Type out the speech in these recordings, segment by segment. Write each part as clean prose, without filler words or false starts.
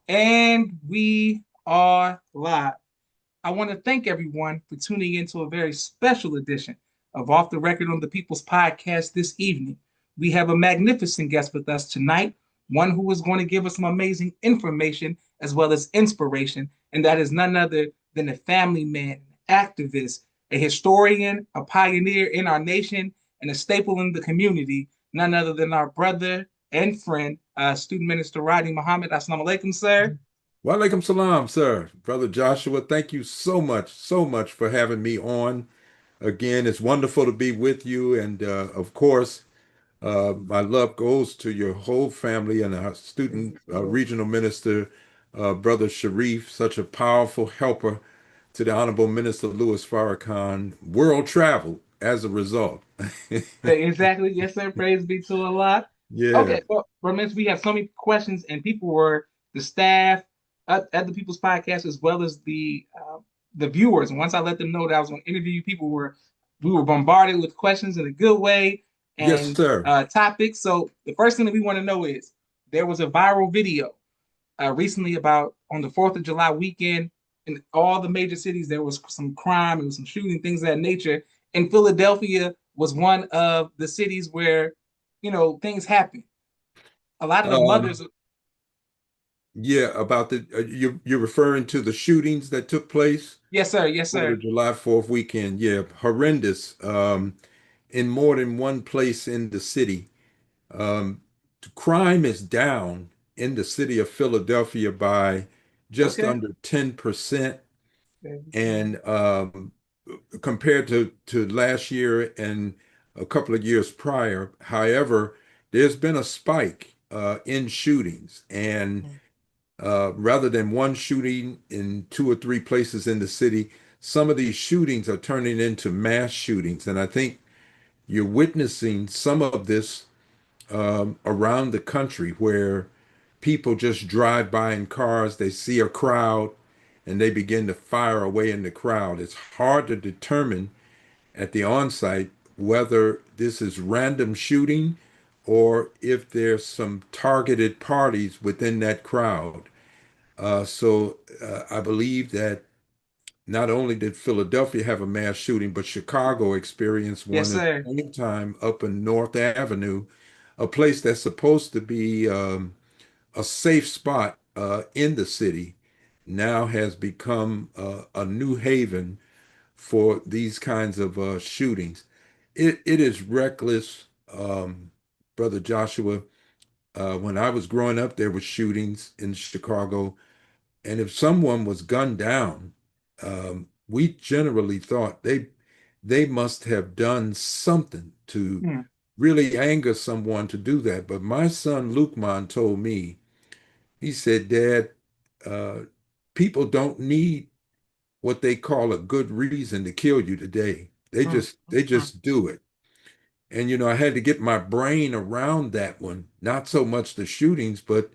And we are live. I want to thank everyone for tuning in to a very special edition of Off the Record on the People's Podcast this evening. We have a magnificent guest with us tonight, one who is going to give us some amazing information as well as inspiration, and that is none other than a family man, activist, a historian, a pioneer in our nation, and a staple in the community, none other than our brother and friend, student minister Rodney Muhammad. Assalamu alaikum, sir. Wa alaikum salam, sir. Brother Joshua, thank you so much for having me on. Again, it's wonderful to be with you. And of course, my love goes to your whole family and our student regional minister, Brother Sharif, such a powerful helper to the Honorable Minister Louis Farrakhan, world travel as a result. Exactly. Yes, sir. Praise be to Allah. Yeah. Okay. Well, Ramesh, we have so many questions, and people were the staff at the People's Podcast as well as the viewers. And once I let them know that I was going to interview you, we were bombarded with questions in a good way Yes, and sir. topics. So the first thing that we want to know is there was a viral video recently about on the Fourth of July weekend in all the major cities. There was some crime and some shooting, things of that nature. And Philadelphia was one of the cities where things happen. A lot of the Um, mothers. yeah, about you're referring to the shootings that took place? Yes, sir. Yes, For the sir. July 4th weekend, yeah, horrendous. In more than one place in the city. Um, Crime is down in the city of Philadelphia by just Okay. under 10%. And compared to last year and a couple of years prior, however, there's been a spike in shootings. And rather than one shooting in two or three places in the city, some of these shootings are turning into mass shootings. And I think you're witnessing some of this around the country where people just drive by in cars, they see a crowd, and they begin to fire away in the crowd. It's hard to determine at the on-site whether this is random shooting or if there's some targeted parties within that crowd. I believe that not only did Philadelphia have a mass shooting, but Chicago experienced Yes, one at sir. the same time up in North Avenue, a place that's supposed to be a safe spot in the city, now has become a new haven for these kinds of shootings. It is reckless, Brother Joshua. When I was growing up, there were shootings in Chicago. And if someone was gunned down, we generally thought they must have done something to Hmm. really anger someone to do that. But my son Lukman told me, he said, Dad, uh, people don't need what they call a good reason to kill you today. They Hmm. just they Hmm. just do it. And I had to get my brain around that one, not so much the shootings, but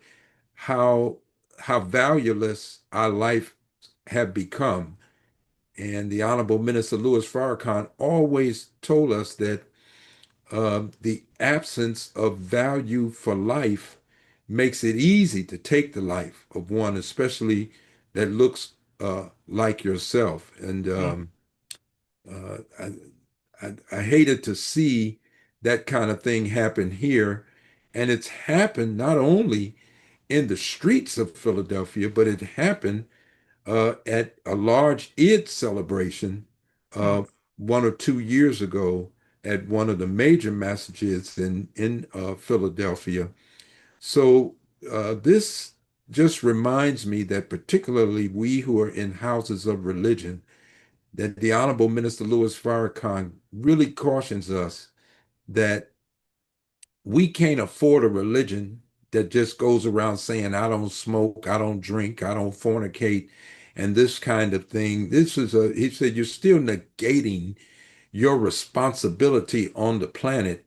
how how valueless our life have become. And the Honorable Minister Louis Farrakhan always told us that the absence of value for life makes it easy to take the life of one, especially that looks like yourself. And Hmm. uh, I, I hated to see that kind of thing happen here. And it's happened not only in the streets of Philadelphia, but it happened at a large Eid celebration Hmm. uh, 1 or 2 years ago at one of the major masjids in Philadelphia. So this just reminds me that particularly we who are in houses of religion, that the Honorable Minister Louis Farrakhan really cautions us that we can't afford a religion that just goes around saying, I don't smoke, I don't drink, I don't fornicate, and this kind of thing. He said, you're still negating your responsibility on the planet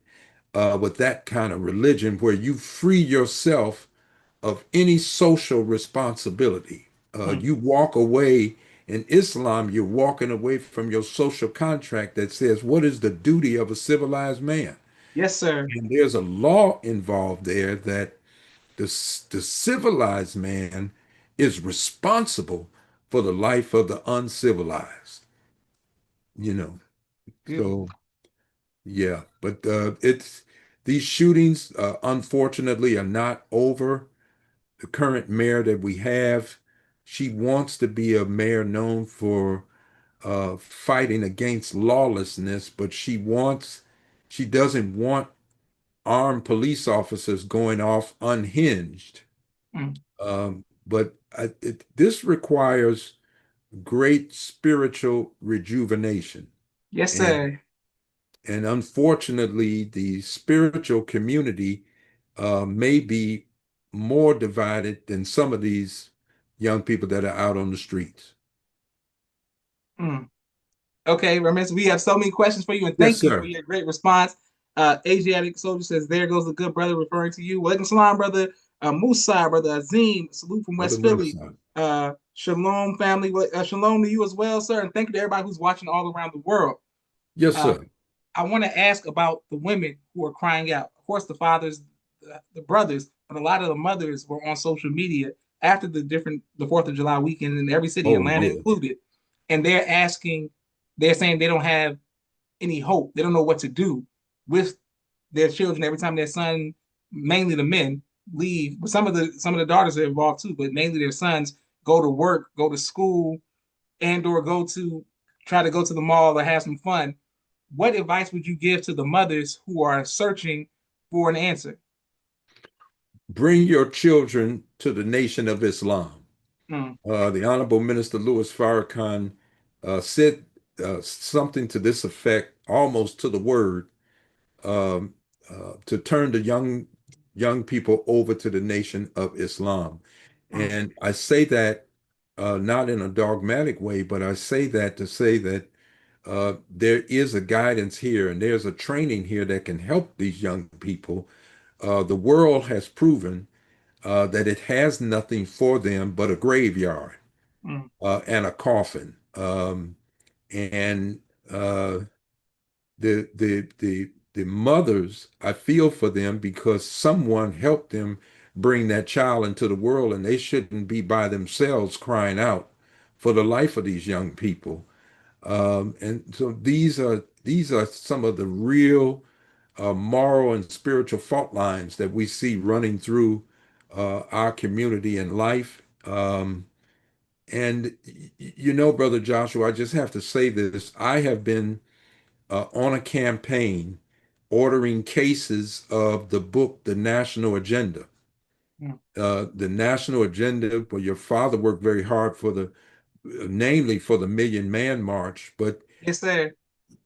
with that kind of religion where you free yourself of any social responsibility. Hmm. You walk away in Islam, you're walking away from your social contract that says, what is the duty of a civilized man? Yes, sir. And there's a law involved there that the civilized man is responsible for the life of the uncivilized, you know. Beautiful. So yeah, but it's these shootings, unfortunately, are not over. The current mayor that we have, she wants to be a mayor known for fighting against lawlessness, but she doesn't want armed police officers going off unhinged. Mm. But this requires great spiritual rejuvenation. Yes, And sir. and unfortunately, the spiritual community may be more divided than some of these young people that are out on the streets. Mm. Okay, Ramesh, we have so many questions for you, and Yes, thank you for sir. your great response. Asiatic Soldier says, "There goes the good brother," referring to you. Walaikum salam, brother. Musa, brother Azim, salute from Brother West Philly. Musa. Shalom, family. Shalom to you as well, sir, and thank you to everybody who's watching all around the world. Yes, Uh, sir. I want to ask about the women who are crying out. Of course, the fathers, the brothers, but a lot of the mothers were on social media after the Fourth of July weekend in every city, Oh, Atlanta yeah. included, and they're saying they don't have any hope. They don't know what to do with their children every time their son, mainly the men, leave. But some of the daughters are involved too, but mainly their sons go to work, go to school, and or try to go to the mall or have some fun. What advice would you give to the mothers who are searching for an answer? Bring your children to the Nation of Islam. Mm, The Honorable Minister Louis Farrakhan said something to this effect, almost to the word, um, to turn the young people over to the Nation of Islam. mm, And I say that not in a dogmatic way, but I say that to say that there is a guidance here and there's a training here that can help these young people. The world has proven that it has nothing for them but a graveyard mm. and a coffin. And the mothers, I feel for them because someone helped them bring that child into the world, and they shouldn't be by themselves crying out for the life of these young people. And so these are some of the real moral and spiritual fault lines that we see running through our community and life. And Brother Joshua, I just have to say this. I have been on a campaign ordering cases of the book, The National Agenda. Mm. The National Agenda, where your father worked very hard for namely for the Million Man March, but Yes, sir.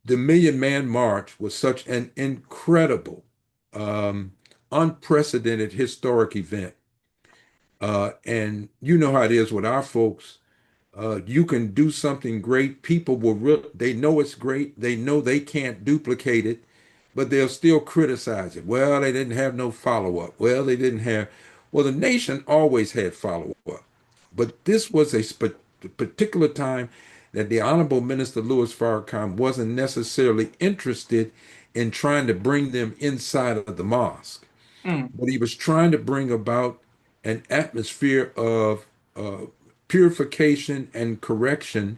the Million Man March was such an incredible, um, unprecedented historic event. And you know how it is with our folks. You can do something great. People they know it's great. They know they can't duplicate it, but they'll still criticize it. Well, they didn't have no follow up. Well, the nation always had follow up. But this was a particular time that the Honorable Minister Louis Farrakhan wasn't necessarily interested in trying to bring them inside of the mosque, Mm. but he was trying to bring about an atmosphere of uh, purification and correction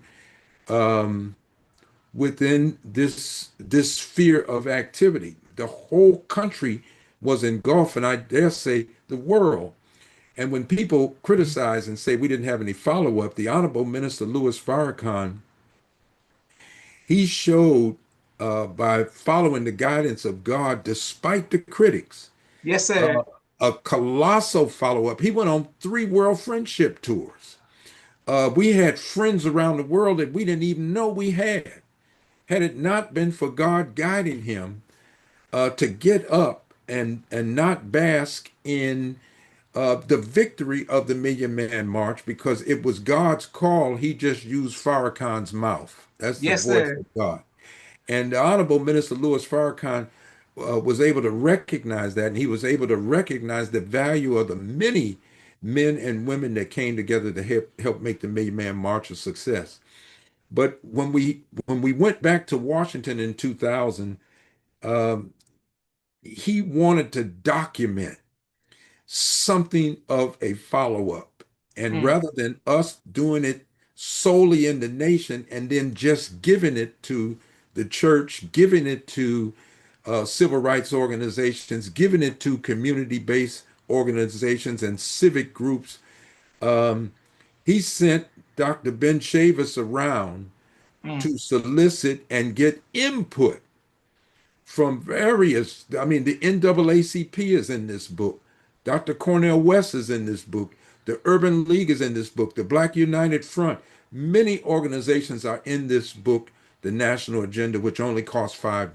within this sphere of activity. The whole country was engulfed, and I dare say the world. And when people criticize and say we didn't have any follow up, the Honorable Minister Louis Farrakhan, he showed by following the guidance of God, despite the critics, Yes, sir. uh, a colossal follow up. He went on 3 world friendship tours. We had friends around the world that we didn't even know we had. Had it not been for God guiding him to get up and not bask in the victory of the Million Man March, because it was God's call. He just used Farrakhan's mouth. That's the Yes, voice sir. of God. And the Honorable Minister Louis Farrakhan was able to recognize that, and he was able to recognize the value of the many men and women that came together to help make the Million Man March a success. But when we went back to Washington in 2000, um, he wanted to document something of a follow up. And Mm, rather than us doing it solely in the nation and then just giving it to the church, giving it to civil rights organizations, giving it to community-based organizations and civic groups, um, he sent Dr. Ben Chavis around mm, to solicit and get input from various, I mean, the NAACP is in this book. Dr. Cornel West is in this book. The Urban League is in this book. The Black United Front. Many organizations are in this book, The National Agenda, which only costs $5.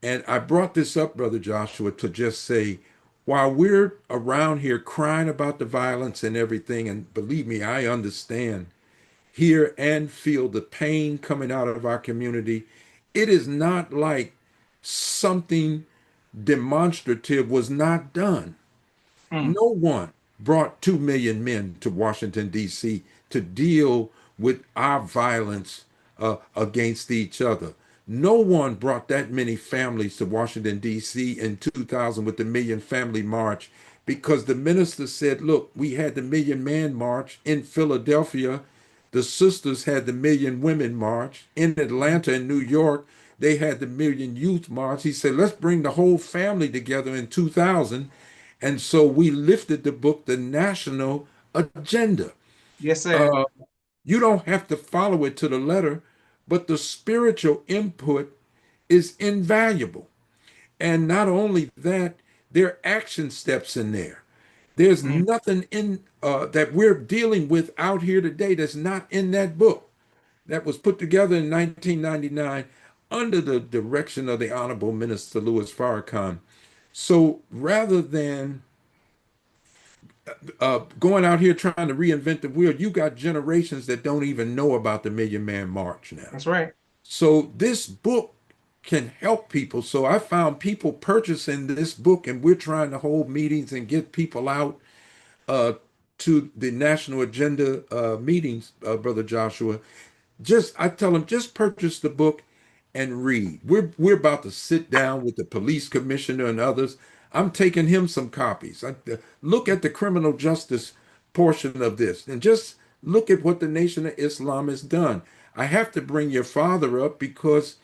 And I brought this up, Brother Joshua, to just say, while we're around here crying about the violence and everything, and believe me, I understand, hear and feel the pain coming out of our community, it is not like something demonstrative was not done. mm. No one brought 2 million men to Washington, D.C. to deal with our violence against each other. No one brought that many families to Washington, D.C. in 2000 with the Million Family March because the minister said, look, we had the Million Man March in Philadelphia. The sisters had the Million Women March. In Atlanta and New York, they had the Million Youth March. He said, let's bring the whole family together in 2000. And so we lifted the book, The National Agenda. Yes, sir. Uh, you don't have to follow it to the letter, but the spiritual input is invaluable. And not only that, there are action steps in there. There's Mm, nothing in that we're dealing with out here today that's not in that book that was put together in 1999 under the direction of the Honorable Minister Louis Farrakhan. So rather than going out here trying to reinvent the wheel, you got generations that don't even know about the Million Man March now. that's right. So this book can help people. So I found people purchasing this book, and we're trying to hold meetings and get people out uh, to the national agenda meetings, Brother Joshua. Just I tell them, just purchase the book and read. We're about to sit down with the police commissioner and others. I'm taking him some copies. Look at the criminal justice portion of this and just look at what the Nation of Islam has done. I have to bring your father up because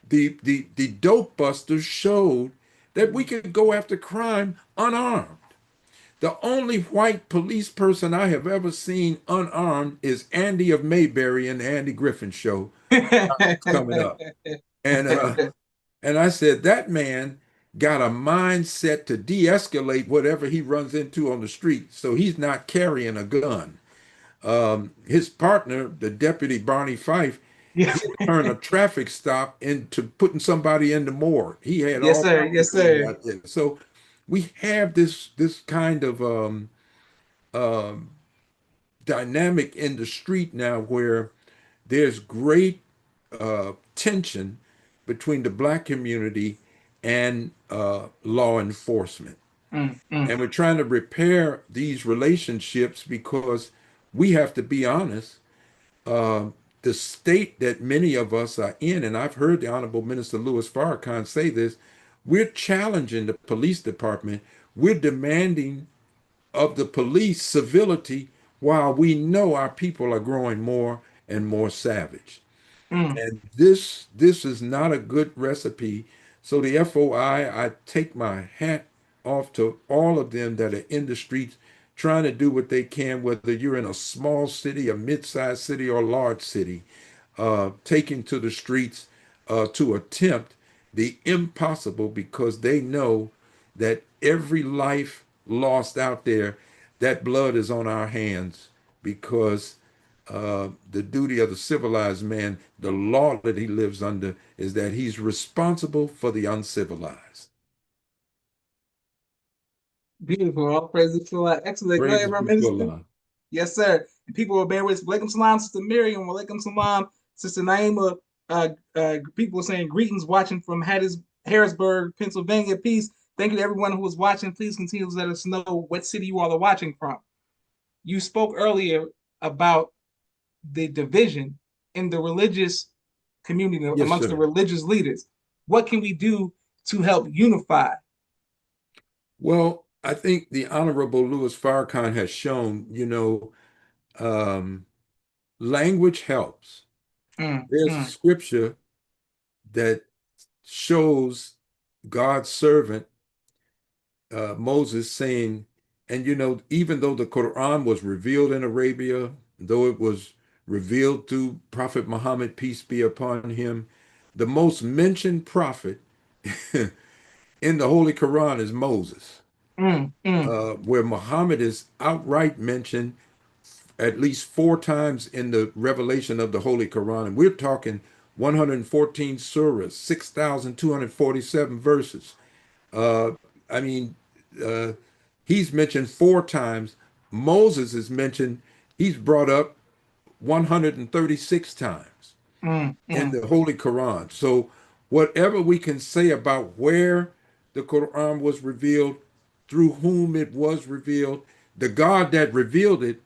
the dope busters showed that we could go after crime unarmed. The only white police person I have ever seen unarmed is Andy of Mayberry in the Andy Griffin show coming up. And and I said that man got a mindset to de-escalate whatever he runs into on the street, so he's not carrying a gun. His partner, the deputy Barney Fife, he Yes. turned a traffic stop into putting somebody in the morgue. He had Yes, all sir. kinds of Yes, things sir. out there. So we have this kind of um, dynamic in the street now where there's great tension between the black community and law enforcement. Mm, mm, And we're trying to repair these relationships because we have to be honest. Uh, the state that many of us are in, and I've heard the Honorable Minister Louis Farrakhan say this, we're challenging the police department. We're demanding of the police civility while we know our people are growing more and more savage. mm. And this is not a good recipe. So the FOI, I take my hat off to all of them that are in the streets trying to do what they can, whether you're in a small city, a mid-sized city, or a large city, taking to the streets to attempt the impossible because they know that every life lost out there, that blood is on our hands because the duty of the civilized man, the law that he lives under, is that he's responsible for the uncivilized. Beautiful. All praises to Allah. Excellent. Go ahead, Praises my be to minister. Allah. Yes, sir. And people will bear with. Walaikum salam, Sister Miriam. Walaikum salam, Sister Naima. People are saying greetings watching from Harrisburg, Pennsylvania. Peace. Thank you to everyone who was watching. Please continue to let us know what city you all are watching from. You spoke earlier about the division in the religious community Yes, amongst the sir. religious leaders. What can we do to help unify? Well, I think the Honorable Louis Farrakhan has shown, language helps. Mm, There's mm, scripture that shows God's servant Moses saying, and even though the Quran was revealed in Arabia, though it was revealed through Prophet Muhammad, peace be upon him, the most mentioned prophet in the Holy Quran is Moses, mm. where Muhammad is outright mentioned at least four times in the revelation of the Holy Quran. And we're talking 114 surahs, 6,247 verses. Uh, I mean, uh, he's mentioned four times. Moses is mentioned, he's brought up 136 times Mm, in mm. the Holy Quran. So, whatever we can say about where the Quran was revealed, through whom it was revealed, the God that revealed it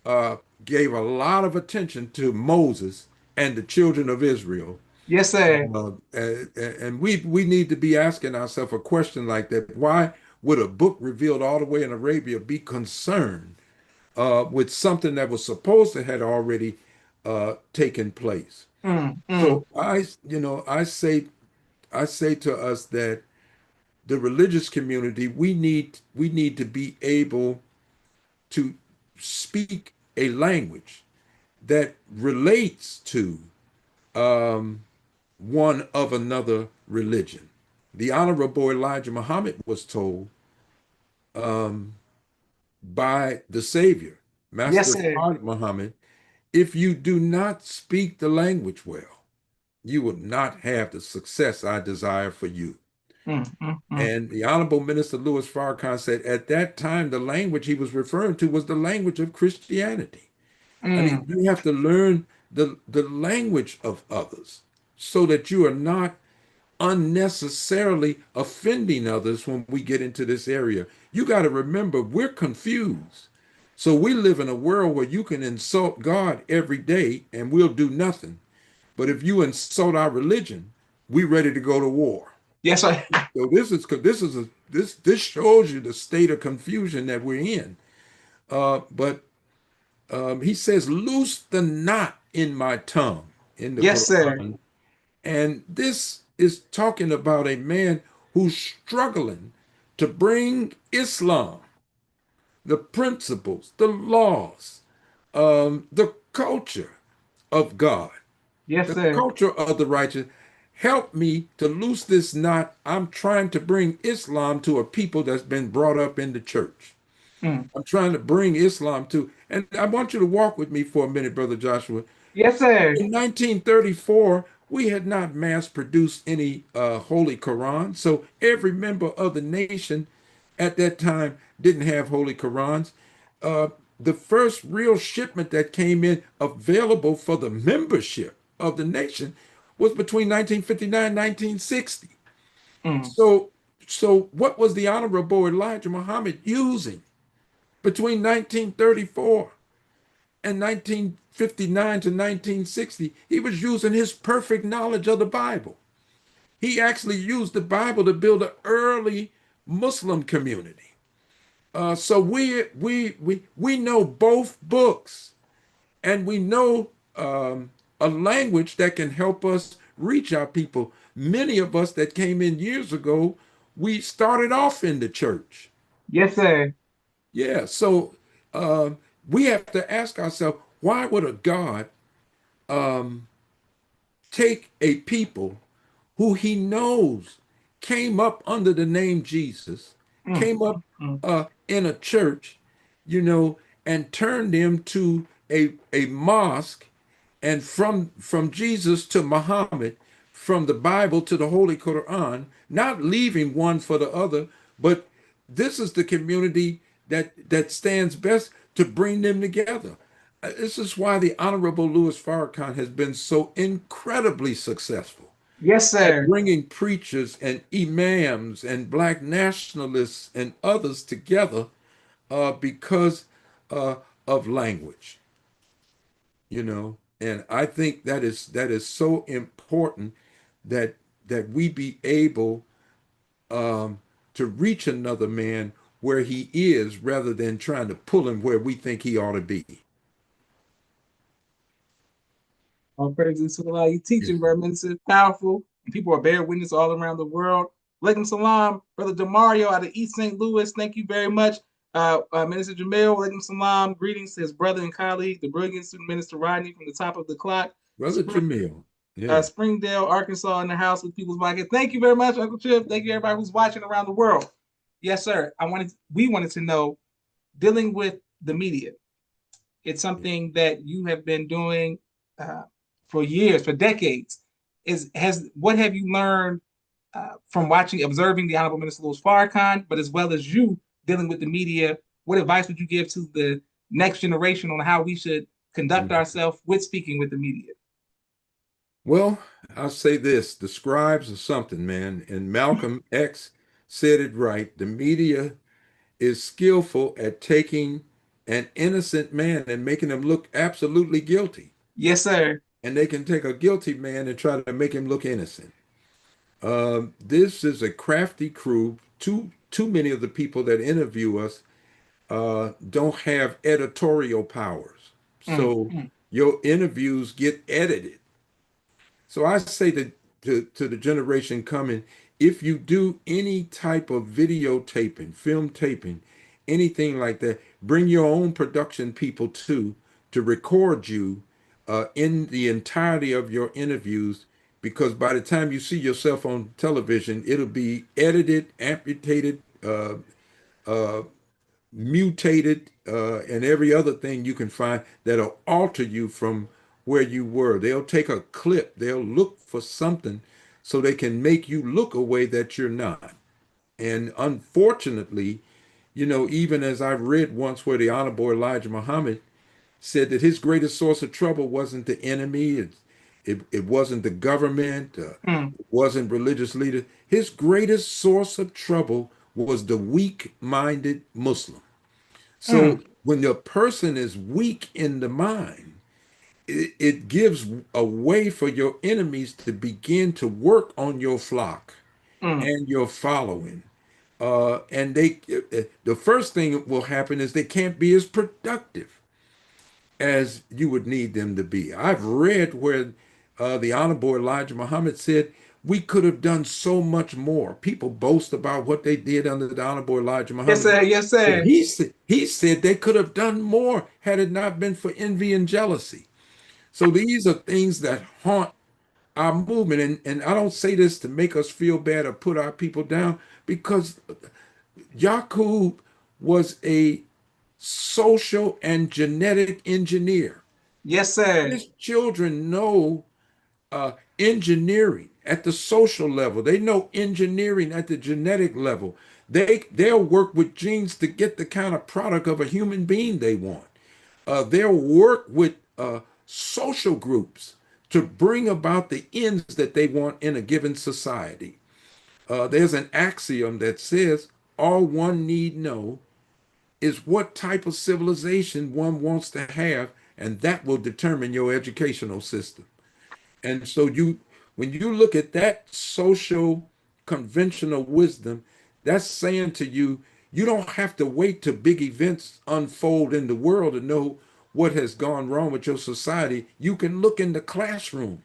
uh, gave a lot of attention to Moses and the children of Israel. Yes, sir. And we need to be asking ourselves a question like that. Why would a book revealed all the way in Arabia be concerned with something that was supposed to had already taken place? Mm, mm. So I say to us that the religious community, we need to be able to speak a language that relates to um, one of another religion. The Honorable Elijah Muhammad was told um, by the Savior, Yes, Master sir. Muhammad, if you do not speak the language well, you will not have the success I desire for you. Mm, mm, mm, And the Honorable Minister Louis Farrakhan said at that time, the language he was referring to was the language of Christianity. I mean, mm. you have to learn the language of others so that you are not unnecessarily offending others when we get into this area. You got to remember, we're confused. So we live in a world where you can insult God every day and we'll do nothing. But if you insult our religion, we ready to go to war. Yes, sir. So this shows you the state of confusion that we're in. But he says, "Loose the knot in my tongue" in the Yes, sir. Quran. And this is talking about a man who's struggling to bring Islam, the principles, the laws, the culture of God, Yes, the sir. culture of the righteous. Help me to loose this knot. I'm trying to bring Islam to a people that's been brought up in the church. Mm. I'm trying to bring Islam to, and I want you to walk with me for a minute, Brother Joshua. Yes, sir. In 1934, we had not mass produced any Holy Quran. So every member of the nation at that time didn't have Holy Qurans. Uh, the first real shipment that came in available for the membership of the nation was between 1959 and 1960. Mm. So what was the Honorable Elijah Muhammad using between 1934 and 1959 to 1960? He was using his perfect knowledge of the Bible. He actually used the Bible to build an early Muslim community. So we know both books, and we know a language that can help us reach our people. Many of us that came in years ago, we started off in the church. Yes, sir. Yeah, so we have to ask ourselves, why would a God take a people who he knows came up under the name Jesus, Mm, came up mm, mm. in a church, and turned them to a mosque, and from Jesus to Muhammad, from the Bible to the Holy Quran, not leaving one for the other, but this is the community that stands best to bring them together. This is why the Honorable Louis Farrakhan has been so incredibly successful Yes, at sir. bringing preachers and imams and black nationalists and others together because uh, of language, And I think that is so important that we be able to reach another man where he is rather than trying to pull him where we think he ought to be. All praises to Allah. You Yes, teaching, sir. bro. Minister, powerful. And people are bearing witness all around the world. Alaikum salam, Brother Demario out of East St. Louis. Thank you very much. Minister Jamil, alaikum salam. Greetings to his brother and colleague, the brilliant student Minister Rodney from the top of the clock. Brother Jamil. Yeah. Springdale, Arkansas, in the house with People's Market. Thank you very much, Uncle Chip. Thank you, everybody who's watching around the world. Yes, sir. We wanted to know, dealing with the media. It's something that you have been doing uh, for years, for decades. What have you learned from observing the Honorable Minister Louis Farrakhan, but as well as you dealing with the media? What advice would you give to the next generation on how we should conduct ourselves with speaking with the media? Well, I'll say this, the scribes are something, man. And Malcolm X said it right. The media is skillful at taking an innocent man and making him look absolutely guilty. Yes, sir. And they can take a guilty man and try to make him look innocent. This is a crafty crew. Too many of the people that interview us don't have editorial powers. Mm, So mm. your interviews get edited. So I say to the generation coming, if you do any type of videotaping, film taping, anything like that, bring your own production people to record you in the entirety of your interviews, because by the time you see yourself on television, it'll be edited, amputated, uh, mutated, and every other thing you can find that'll alter you from where you were. They'll take a clip, they'll look for something so they can make you look a way that you're not. And unfortunately, even as I read once where the Honorable Elijah Muhammad said that his greatest source of trouble wasn't the enemy, it wasn't the government, Mm, it wasn't religious leaders. His greatest source of trouble was the weak-minded Muslim. So mm, when the person is weak in the mind, it gives a way for your enemies to begin to work on your flock mm. and your following. And the first thing that will happen is they can't be as productive as you would need them to be. I've read where the Honorable Elijah Muhammad said, we could have done so much more. People boast about what they did under the Honorable Elijah Yes, Muhammad. sir. Yes, But sir. he said they could have done more had it not been for envy and jealousy. So these are things that haunt our movement. And I don't say this to make us feel bad or put our people down, because Yacub was a social and genetic engineer. Yes, sir. His children know engineering at the social level. They know engineering at the genetic level. They'll work with genes to get the kind of product of a human being they want. They'll work with social groups to bring about the ends that they want in a given society. There's an axiom that says all one need know is what type of civilization one wants to have, and that will determine your educational system. And so when you look at that social conventional wisdom, that's saying to you, you don't have to wait till big events unfold in the world to know what has gone wrong with your society. You can look in the classroom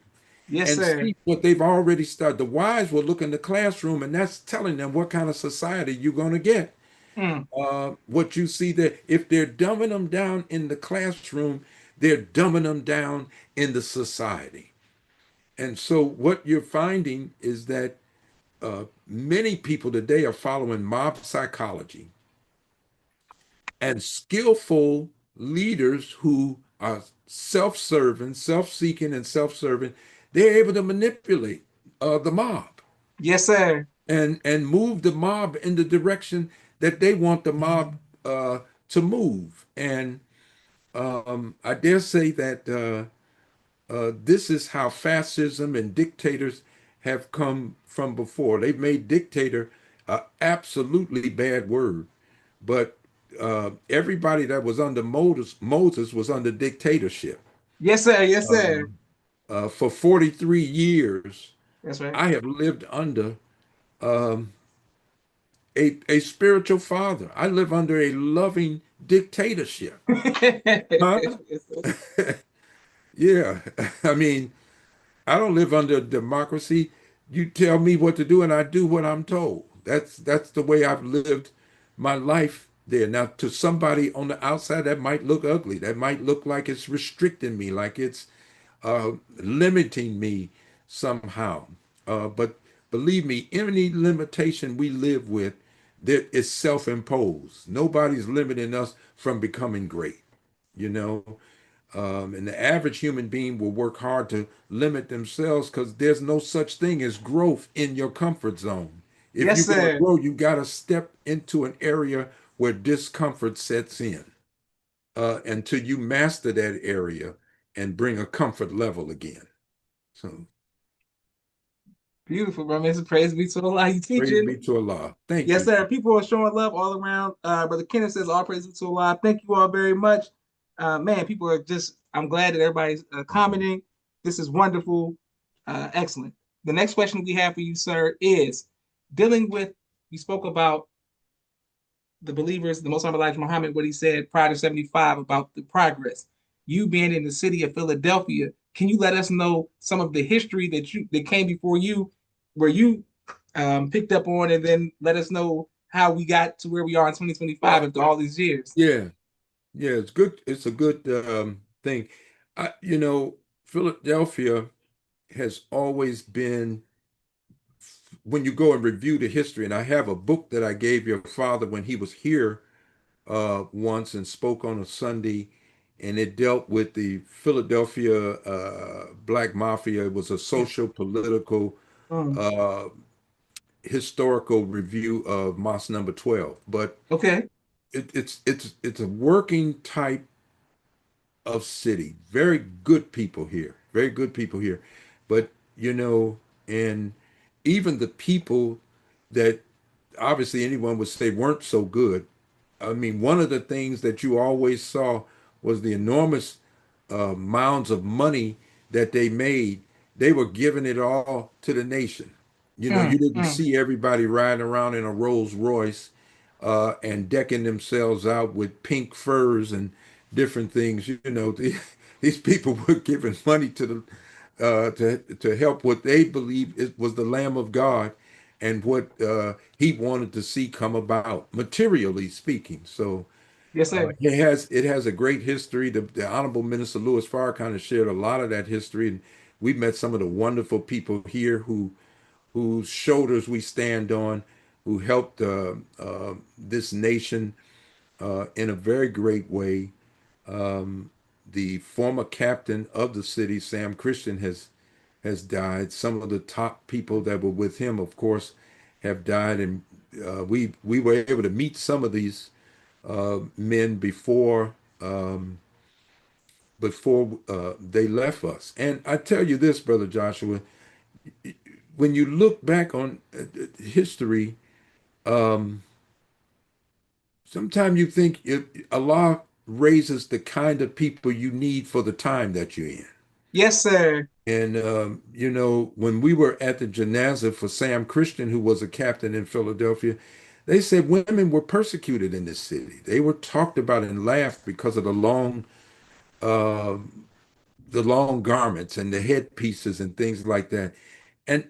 Yes, and sir. see what they've already started. The wise will look in the classroom, and that's telling them what kind of society you're going to get. Mm. What you see there, if they're dumbing them down in the classroom, they're dumbing them down in the society. And so what you're finding is that many people today are following mob psychology, and skillful leaders who are self-serving, self-seeking, and self-serving. They're able to manipulate the mob Yes, sir. and move the mob in the direction that they want the mob to move. And I dare say that this is how fascism and dictators have come from before. They've made dictator an absolutely bad word, but everybody that was under Moses was under dictatorship. Yes, sir. Yes, sir. Um, for 43 years, That's right. I have lived under um, a spiritual father. I live under a loving dictatorship. Huh? Yeah. I mean, I don't live under a democracy. You tell me what to do and I do what I'm told. That's the way I've lived my life there. Now, to somebody on the outside, that might look ugly. That might look like it's restricting me, like it's limiting me somehow. But believe me, any limitation we live with, that is self-imposed. Nobody's limiting us from becoming great, you know. And the average human being will work hard to limit themselves because there's no such thing as growth in your comfort zone. If Yes, you're going to sir. grow, you got to step into an area where discomfort sets in until you master that area and bring a comfort level again. So Beautiful, bro. Man, praise be to Allah. You praise teaching? be to Allah. Thank Yes, you. sir. People are showing love all around. Brother Kenneth says, all praise be to Allah. Thank you all very much. Man, people are just, I'm glad that everybody's commenting. This is wonderful. Excellent. The next question we have for you, sir, is dealing with, you spoke about the believers, the Most High Elijah Muhammad, what he said prior to 75 about the progress. You being in the city of Philadelphia, can you let us know some of the history that came before you, where you picked up on, and then let us know how we got to where we are in 2025 after all these years? Yeah, yeah, it's good. It's a good thing. Philadelphia has always been, when you go and review the history, and I have a book that I gave your father when he was here once and spoke on a Sunday, and it dealt with the Philadelphia Black Mafia. It was a social, political, Mm, uh, historical review of Mosque Number 12. But okay. it's a working type of city. Very good people here. Very good people here. But and even the people that obviously anyone would say weren't so good. I mean, one of the things that you always saw was the enormous mounds of money that they made. They were giving it all to the nation. You didn't Mm. see everybody riding around in a Rolls Royce and decking themselves out with pink furs and different things. These people were giving money to to help what they believe it was the Lamb of God and what he wanted to see come about, materially speaking. So Yes, sir. it has a great history. The Honorable Minister Louis Farrakhan has shared a lot of that history, and we've met some of the wonderful people here whose shoulders we stand on, who helped this nation in a very great way. The former captain of the city, Sam Christian, has died. Some of the top people that were with him, of course, have died, and we were able to meet some of these men before they left us. And I tell you this, Brother Joshua, when you look back on history, sometimes you think Allah raises the kind of people you need for the time that you're in. Yes, sir. And when we were at the janazah for Sam Christian, who was a captain in Philadelphia, they said women were persecuted in this city. They were talked about and laughed because of uh, the long garments and the headpieces and things like that. And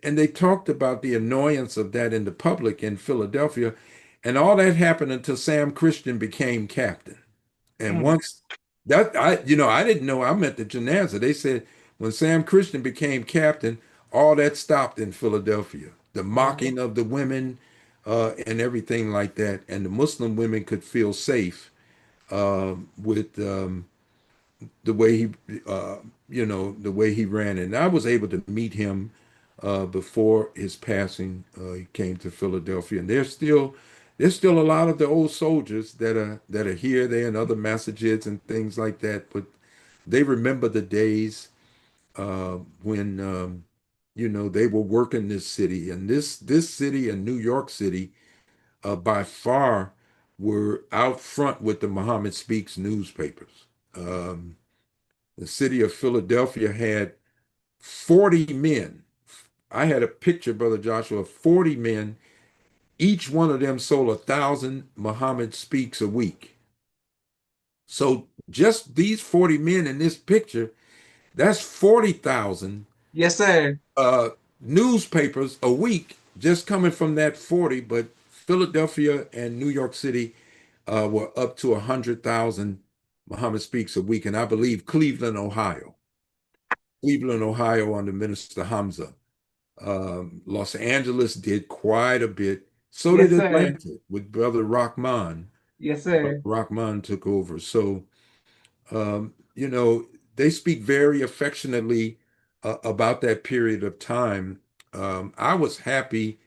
they talked about the annoyance of that in the public in Philadelphia, and all that happened until Sam Christian became captain. And Mm, once that I didn't know, I'm at the Janazah. They said when Sam Christian became captain, all that stopped in Philadelphia. The mhm. mocking of the women and everything like that, and the Muslim women could feel safe with the way the way he ran. And I was able to meet him before his passing. He came to Philadelphia, and there's still a lot of the old soldiers that are here, there, and other Massachusetts and things like that. But they remember the days when they were working this city, and this city and New York City by far were out front with the Muhammad Speaks newspapers. Um, the city of Philadelphia had 40 men. I had a picture, Brother Joshua, of 40 men each one of them sold 1,000 Muhammad Speaks a week. So just these 40 men in this picture, that's 40,000 Yes, sir. uh, newspapers a week just coming from that 40. But Philadelphia and New York City were up to 100,000 Muhammad Speaks a week. And I believe Cleveland, Ohio, under Minister Hamza. Los Angeles did quite a bit. So did Yes, sir. Atlanta with Brother Rahman. Yes, sir. Rahman took over. So, you know, they speak very affectionately about that period of time. I was happy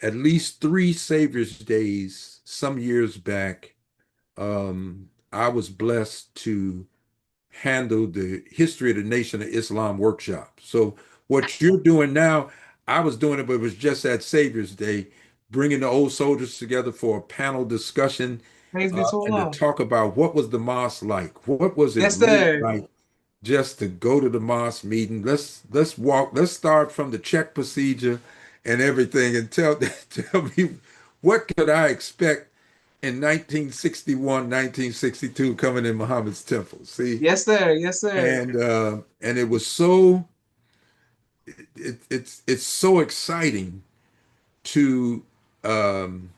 at least three Savior's Days some years back. I was blessed to handle the History of the Nation of Islam workshop. So what you're doing now, I was doing it, but it was just at Savior's Day, bringing the old soldiers together for a panel discussion Praise be to and to Allah. talk about what was the mosque like, what was it Yes, really sir. like just to go to the mosque meeting. Let's walk. Let's start from the check procedure and everything, and tell tell me what could I expect in 1961, 1962 coming in Muhammad's temple. See, Yes, sir. Yes, sir. and it was so it's so exciting to um,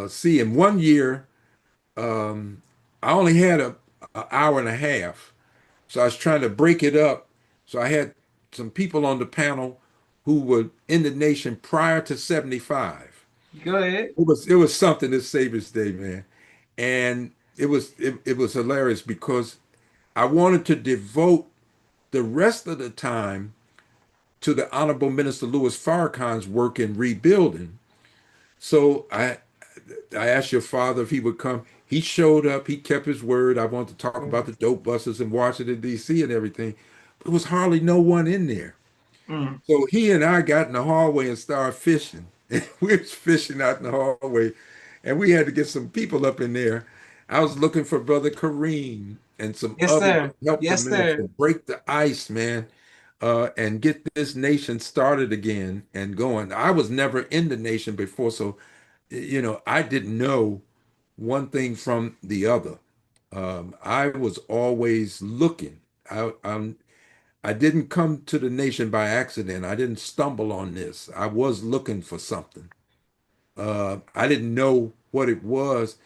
see. In one year, I only had a hour and a half, so I was trying to break it up. So I had some people on the panel who were in the nation prior to 75. Go ahead. It was something this Savior's Day, man. And it was hilarious because I wanted to devote the rest of the time to the Honorable Minister Louis Farrakhan's work in rebuilding. So I asked your father if he would come. He showed up. He kept his word. I wanted to talk about the dope busters in Washington, D.C. and everything. But there was hardly no one in there. Mm. So he and I got in the hallway and started fishing. We was fishing out in the hallway, and we had to get some people up in there. I was looking for Brother Kareem and some Yes, others sir. to help the Yes, minister sir. break the ice, man, and get this nation started again and going. I was never in the nation before, so I didn't know one thing from the other. I was always looking. I didn't come to the nation by accident. I didn't stumble on this. I was looking for something. I didn't know what it was.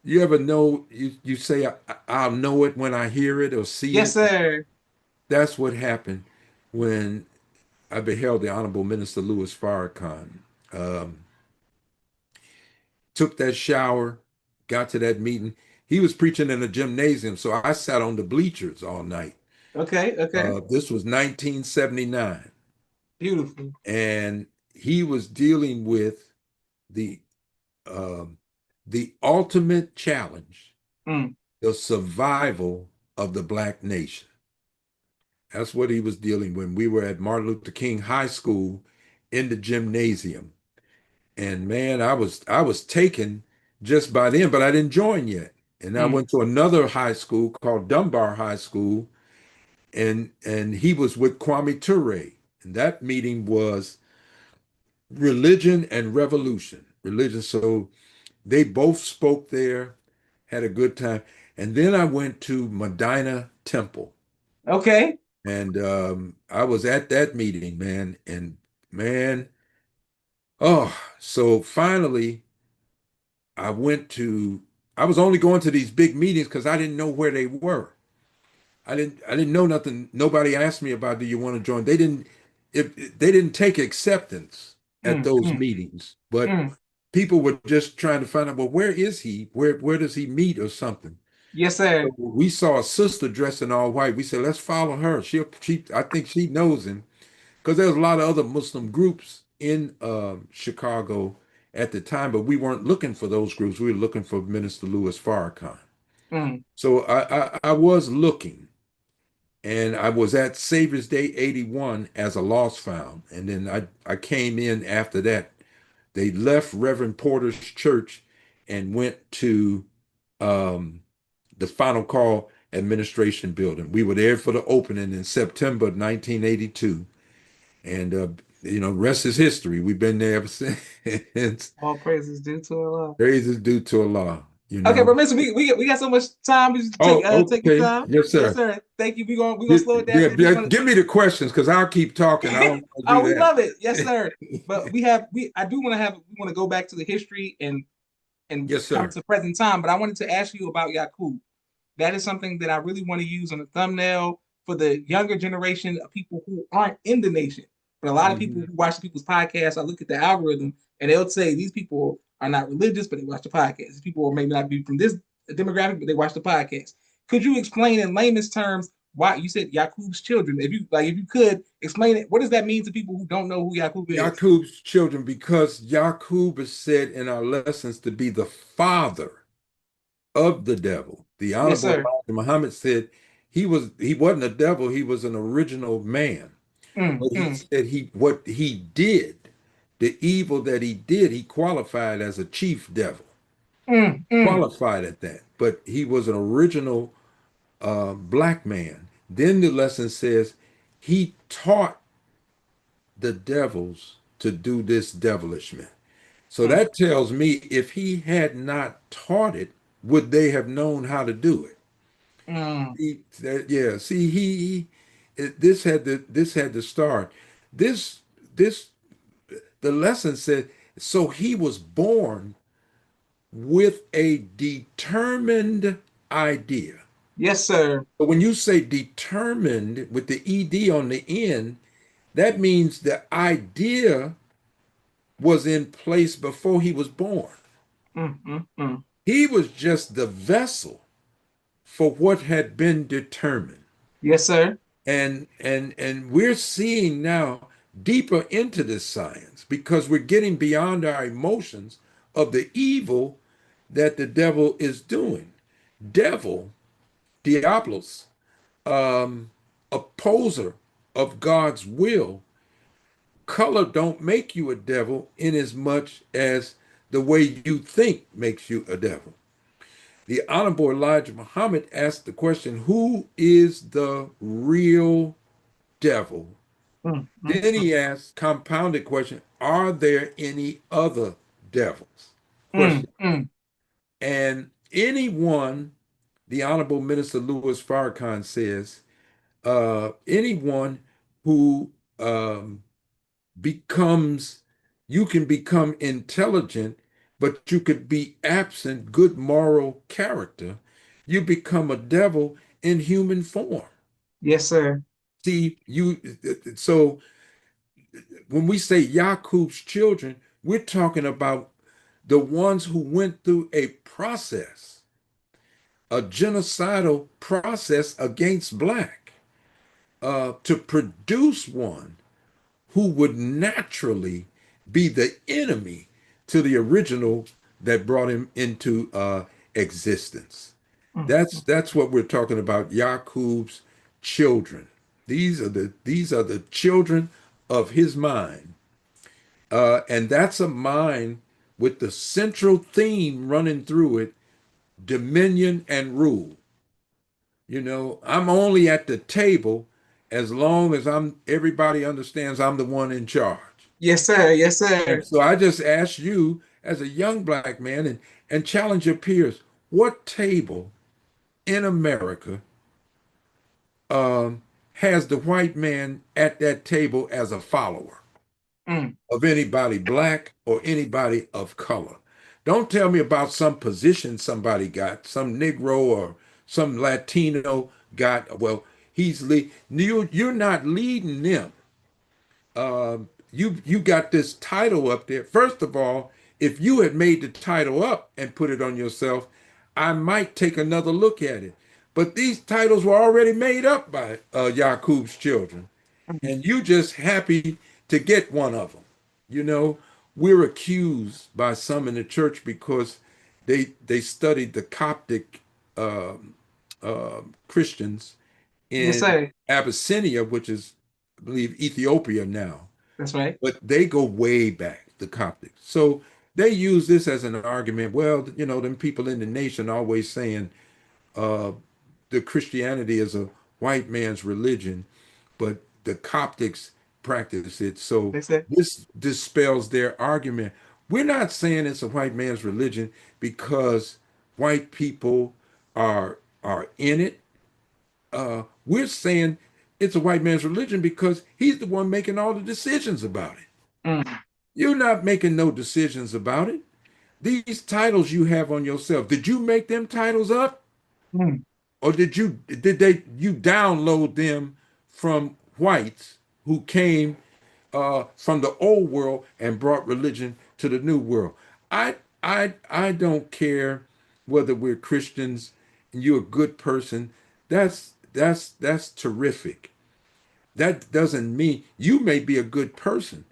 You ever know, you say, I'll know it when I hear it or see Yes, it? sir. That's what happened when I beheld the Honorable Minister Louis Farrakhan. Um, Took that shower, got to that meeting. He was preaching in a gymnasium, so I sat on the bleachers all night. Okay. Okay. This was 1979, Beautiful. and he was dealing with the um, the ultimate challenge, Mm. the survival of the Black nation. That's what he was dealing with. We were at Martin Luther King High School in the gymnasium. And man, I was taken just by then, but I didn't join yet. And I Mm. went to another high school called Dunbar High School, and he was with Kwame Ture. And that meeting was religion and revolution. Religion. So they both spoke there, had a good time. And then I went to Medina Temple. Okay. And I was at that meeting, man. And man, oh, so finally I was only going to these big meetings because I didn't know where they were. I didn't know nothing. Nobody asked me about, do you want to join? They didn't take acceptance at Mm. those Mm. meetings, but Mm. people were just trying to find out, well, where is he? Where does he meet or something? Yes, So sir. we saw a sister dressed in all white. We said, let's follow her. I think she knows him because there's a lot of other Muslim groups in Chicago at the time, but we weren't looking for those groups. We were looking for Minister Louis Farrakhan. Mm. So I was looking, and I was at Savior's Day 81 as a lost found. And then I came in after that. They left Reverend Porter's church and went to um, the Final Call Administration Building. We were there for the opening in September 1982. And rest is history. We've been there ever since. All praises due to Allah. Praise is due to Allah, you Okay, know. but Mister, we got so much time. We just Oh, take your okay. time. Yes, Yes, sir. sir. Thank you. We gonna Yeah, slow it down. yeah, I just want give me the questions because I'll keep talking. I don't want to oh, do we love it. Yes, that. sir. But I do want to we want to go back to the history and Yes, come sir. to present time. But I wanted to ask you about Yacub. That is something that I really want to use on the thumbnail for the younger generation of people who aren't in the nation. But a lot of people Mhm. who watch people's podcasts, I look at the algorithm and they'll say these people are not religious, but they watch the podcast. These people may not be from this demographic, but they watch the podcast. Could you explain in layman's terms why you said Yakub's children? If you could explain it, what does that mean to people who don't know who Yakub is? Yakub's children, because Yakub is said in our lessons to be the father of the devil. The Yes, Honorable sir. Elijah Muhammad said he wasn't a devil, he was an original man. Mm, But he mm, said what he did, the evil that he did, he qualified as a chief devil, mm, mm. qualified at that. But he was an original black man. Then the lesson says he taught the devils to do this devilishment. So Mm, that tells me if he had not taught it, would they have known how to do it? mm. Yeah. See, this had to start. This this the lesson said so he was born with a determined idea. Yes, sir. But when you say determined with the ed on the end, that means the idea was in place before he was born. Mm, mm, mm. He was just the vessel for what had been determined. Yes, sir. And we're seeing now deeper into this science because we're getting beyond our emotions of the evil that the devil is doing. Devil, diablos, opposer of God's will. Color don't make you a devil in as much as the way you think makes you a devil. The Honorable Elijah Muhammad asked the question, who is the real devil? Mm, mm, Then mm. he asked, compounded question, are there any other devils? Mm, Question. mm. And anyone, the Honorable Minister Louis Farrakhan says, anyone who becomes, you can become intelligent, but you could be absent good moral character. You become a devil in human form. Yes, sir. See, so when we say Yakub's children, we're talking about the ones who went through a process, a genocidal process against black, to produce one who would naturally be the enemy to the original that brought him into existence. Mm, mm. That's what we're talking about. Yakub's children. These are the children of his mind, and that's a mind with the central theme running through it: dominion and rule. I'm only at the table as long as everybody understands I'm the one in charge. Yes, sir. Yes, And sir. so I just ask you as a young black man and challenge your peers, what table in America has the white man at that table as a follower Mm. of anybody black or anybody of color? Don't tell me about some position somebody got, some Negro or some Latino got. Well, you're not leading them. You got this title up there. First of all, if you had made the title up and put it on yourself, I might take another look at it. But these titles were already made up by Yakub's children, Mm. and you just happy to get one of them. You know, we're accused by some in the church because they studied the Coptic Christians Yes, in sir. Abyssinia, which is, I believe, Ethiopia now, That's right. but they go way back, the Coptics. So they use this as an argument. Well, them people in the nation always saying uh, the Christianity is a white man's religion, but the Coptics practice it. So They said, this dispels their argument. We're not saying it's a white man's religion because white people are in it. We're saying it's a white man's religion because he's the one making all the decisions about it. mm, You're not making no decisions about it. These titles you have on yourself, did you make them titles up? mm. Or did you download them from whites who came from the old world and brought religion to the new world? I don't care whether we're Christians and you're a good person. That's terrific. That doesn't mean you may be a good person,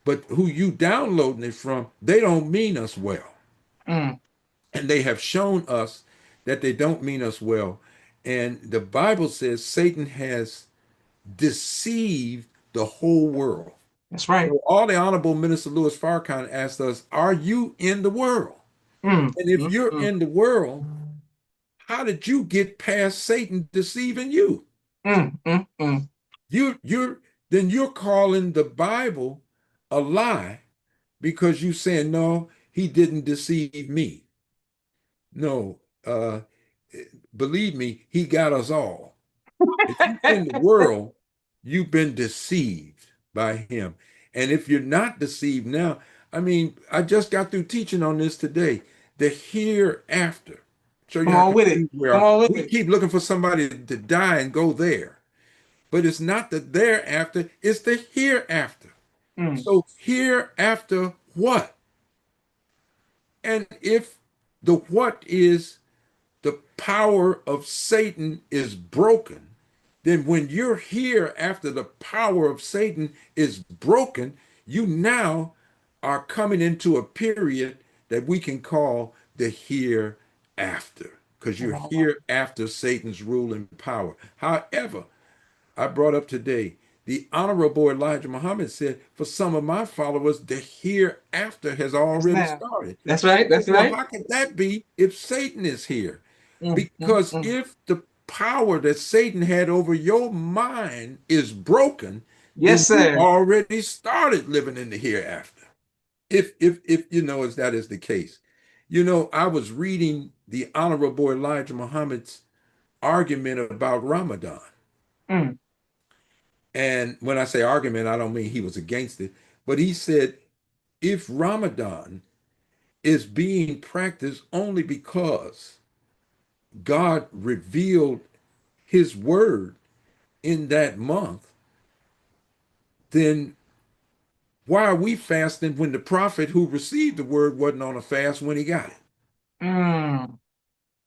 but who you downloading it from, they don't mean us well. Mm. And they have shown us that they don't mean us well. And the Bible says Satan has deceived the whole world. That's right. So all the Honorable Minister Louis Farrakhan asked us, are you in the world? Mm, And if mm, you're mm, in the world, how did you get past Satan deceiving you? mm. Then you're calling the Bible a lie because you saying, no, he didn't deceive me. No, believe me, he got us all. If you're in the world, you've been deceived by him. And if you're not deceived now, I mean, I just got through teaching on this today. The hereafter. Show you Come how on with it. confused we Come are. on with We it. keep looking for somebody to die and go there. But it's not the thereafter, it's the hereafter. Mm. So hereafter what? And if the what is the power of Satan is broken, then when you're here after the power of Satan is broken, you now are coming into a period that we can call the hereafter, because you're Wow. here after Satan's rule and power. However, I brought up today, the Honorable Elijah Muhammad said, for some of my followers, the hereafter has Yes, already now. started. That's right. I said, That's well, right. how can that be if Satan is here? Mm, mm, Because mm. if the power that Satan had over your mind is broken, then Yes, you sir. already started living in the hereafter. If you know as that is the case. I was reading the Honorable Elijah Muhammad's argument about Ramadan. Mm, And when I say argument, I don't mean he was against it, but he said if Ramadan is being practiced only because God revealed his word in that month, then why are we fasting when the prophet who received the word wasn't on a fast when he got it? mm.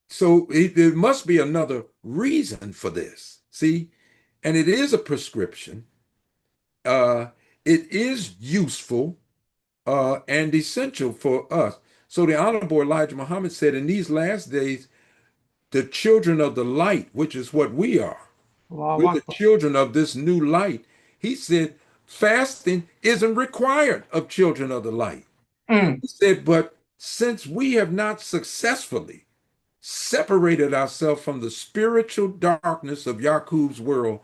So there must be another reason for this. See, and it is a prescription. Uh, it is useful and essential for us. So the Honorable Elijah Muhammad said, in these last days, the children of the light, which is what we are, Allahu we're the Akbar. children of this new light. He said, fasting isn't required of children of the light. Mm. He said, but since we have not successfully separated ourselves from the spiritual darkness of Yacub's world,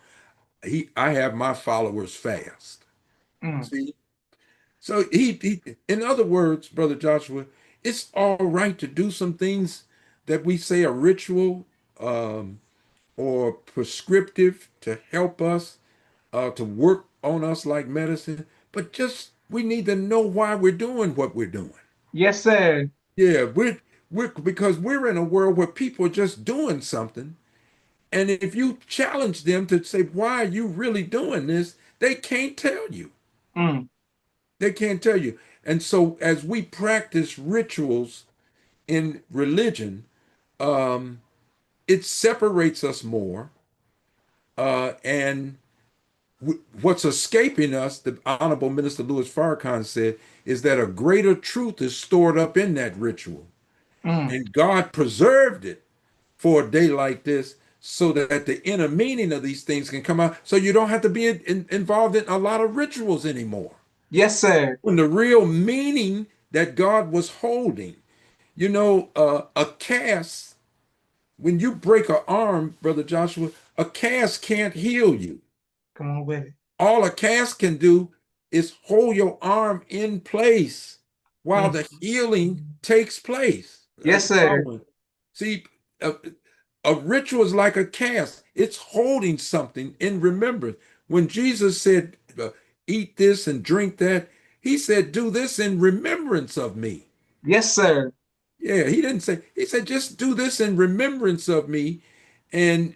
I have my followers fast. Mm. See? So in other words, Brother Joshua, it's all right to do some things that we say are ritual um, or prescriptive to help us to work on us like medicine, but just we need to know why we're doing what we're doing. Yes, sir. Yeah, we're because we're in a world where people are just doing something, and if you challenge them to say why are you really doing this, they can't tell you. Mm. They can't tell you. And so as we practice rituals in religion, um, it separates us more, and what's escaping us, the Honorable Minister Louis Farrakhan said, is that a greater truth is stored up in that ritual. Mm. And God preserved it for a day like this so that the inner meaning of these things can come out. So you don't have to be involved in a lot of rituals anymore. Yes, sir. When the real meaning that God was holding, a cast, when you break an arm, Brother Joshua, a cast can't heal you. Come on with it. All a cast can do is hold your arm in place while Mm. the healing takes place. Are Yes, you sir. following? See, a ritual is like a cast. It's holding something in remembrance. When Jesus said, eat this and drink that, he said, do this in remembrance of me. Yes, sir. Yeah, he didn't say, he said, just do this in remembrance of me. And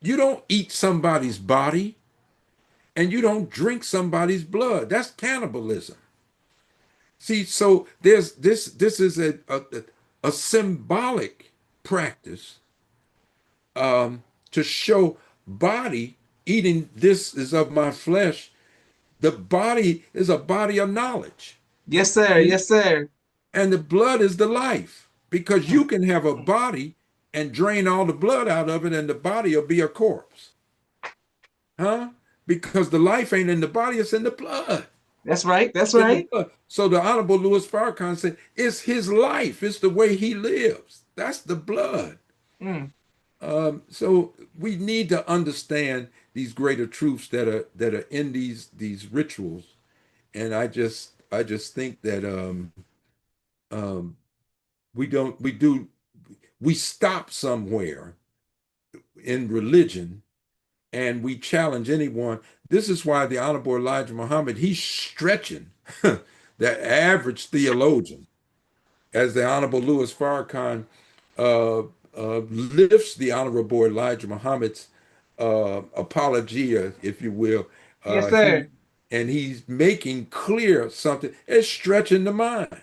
you don't eat somebody's body and you don't drink somebody's blood. That's cannibalism. See, so there's this is a symbolic practice to show body eating this is of my flesh. The body is a body of knowledge, Yes, sir. and, Yes, sir. and the blood is the life because Mm. you can have a body and drain all the blood out of it, and the body will be a corpse, huh? Because the life ain't in the body, it's in the blood. That's right. That's In the right. blood. So the Honorable Louis Farrakhan said, it's his life, it's the way he lives. That's the blood. Mm. So we need to understand these greater truths that are in these rituals, and I just think that um, we stop somewhere in religion and we challenge anyone. This is why the Honorable Elijah Muhammad, he's stretching the average theologian, as the Honorable Louis Farrakhan lifts the Honorable Elijah Muhammad's apologia, if you will. Yes, He sir. and he's making clear something. It's stretching the mind,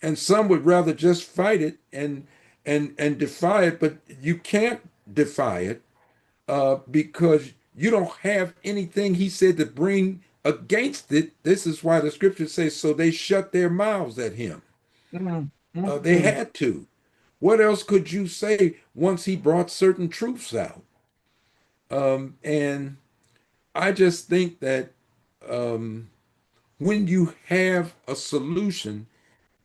and some would rather just fight it and defy it, but you can't defy it because you don't have anything he said to bring against it. This is why the scripture says, so they shut their mouths at him. Mm. Mm. They Mm. had to. What else could you say once he brought certain truths out? And I just think that um, when you have a solution,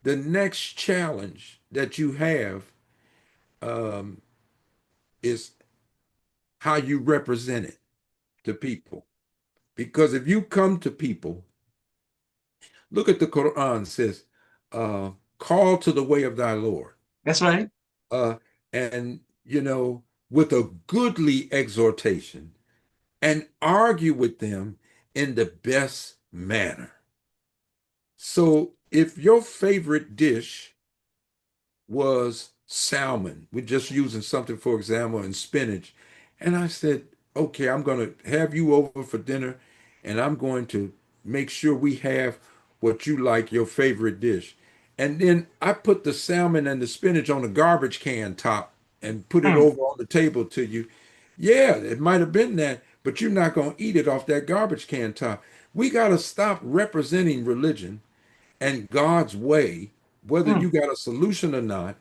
the next challenge that you have um, is how you represent it to people. Because if you come to people, look at the Quran says, call to the way of thy Lord. That's right. Uh, and, with a goodly exhortation and argue with them in the best manner. So if your favorite dish was salmon, we're just using something, for example, and spinach, and I said, okay, I'm going to have you over for dinner and I'm going to make sure we have what you like, your favorite dish. And then I put the salmon and the spinach on a garbage can top and put it Mm. over on the table to you. Yeah, it might have been that, but you're not going to eat it off that garbage can top. We got to stop representing religion and God's way, whether Mm. you got a solution or not,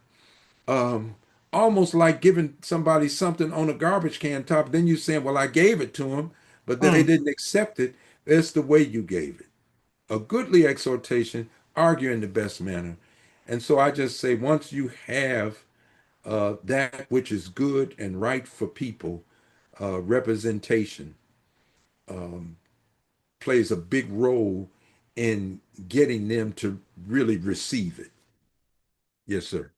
um, almost like giving somebody something on a garbage can top. Then you saying, well, I gave it to them, but then they Mm. didn't accept it. That's the way you gave it. A goodly exhortation, argue in the best manner. And so I just say, once you have that which is good and right for people, representation plays a big role in getting them to really receive it. Yes, sir.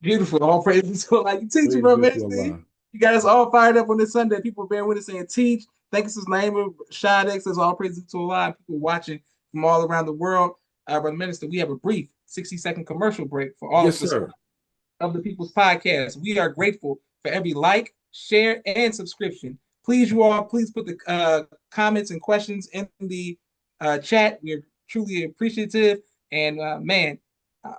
Beautiful. All praises to like you teaching, Praise bro, be to ministry. Allah. You got us all fired up on this Sunday. People bearing witness saying teach. Thank you, Sister Naima, Shadex. That's all praises to Allah. People watching from all around the world. Brother Minister, we have a brief 60-second commercial break for all Yes, of the sir. of the People's Podcast. We are grateful for every like, share, and subscription. Please, you all, please put the comments and questions in the chat. We're truly appreciative. And man,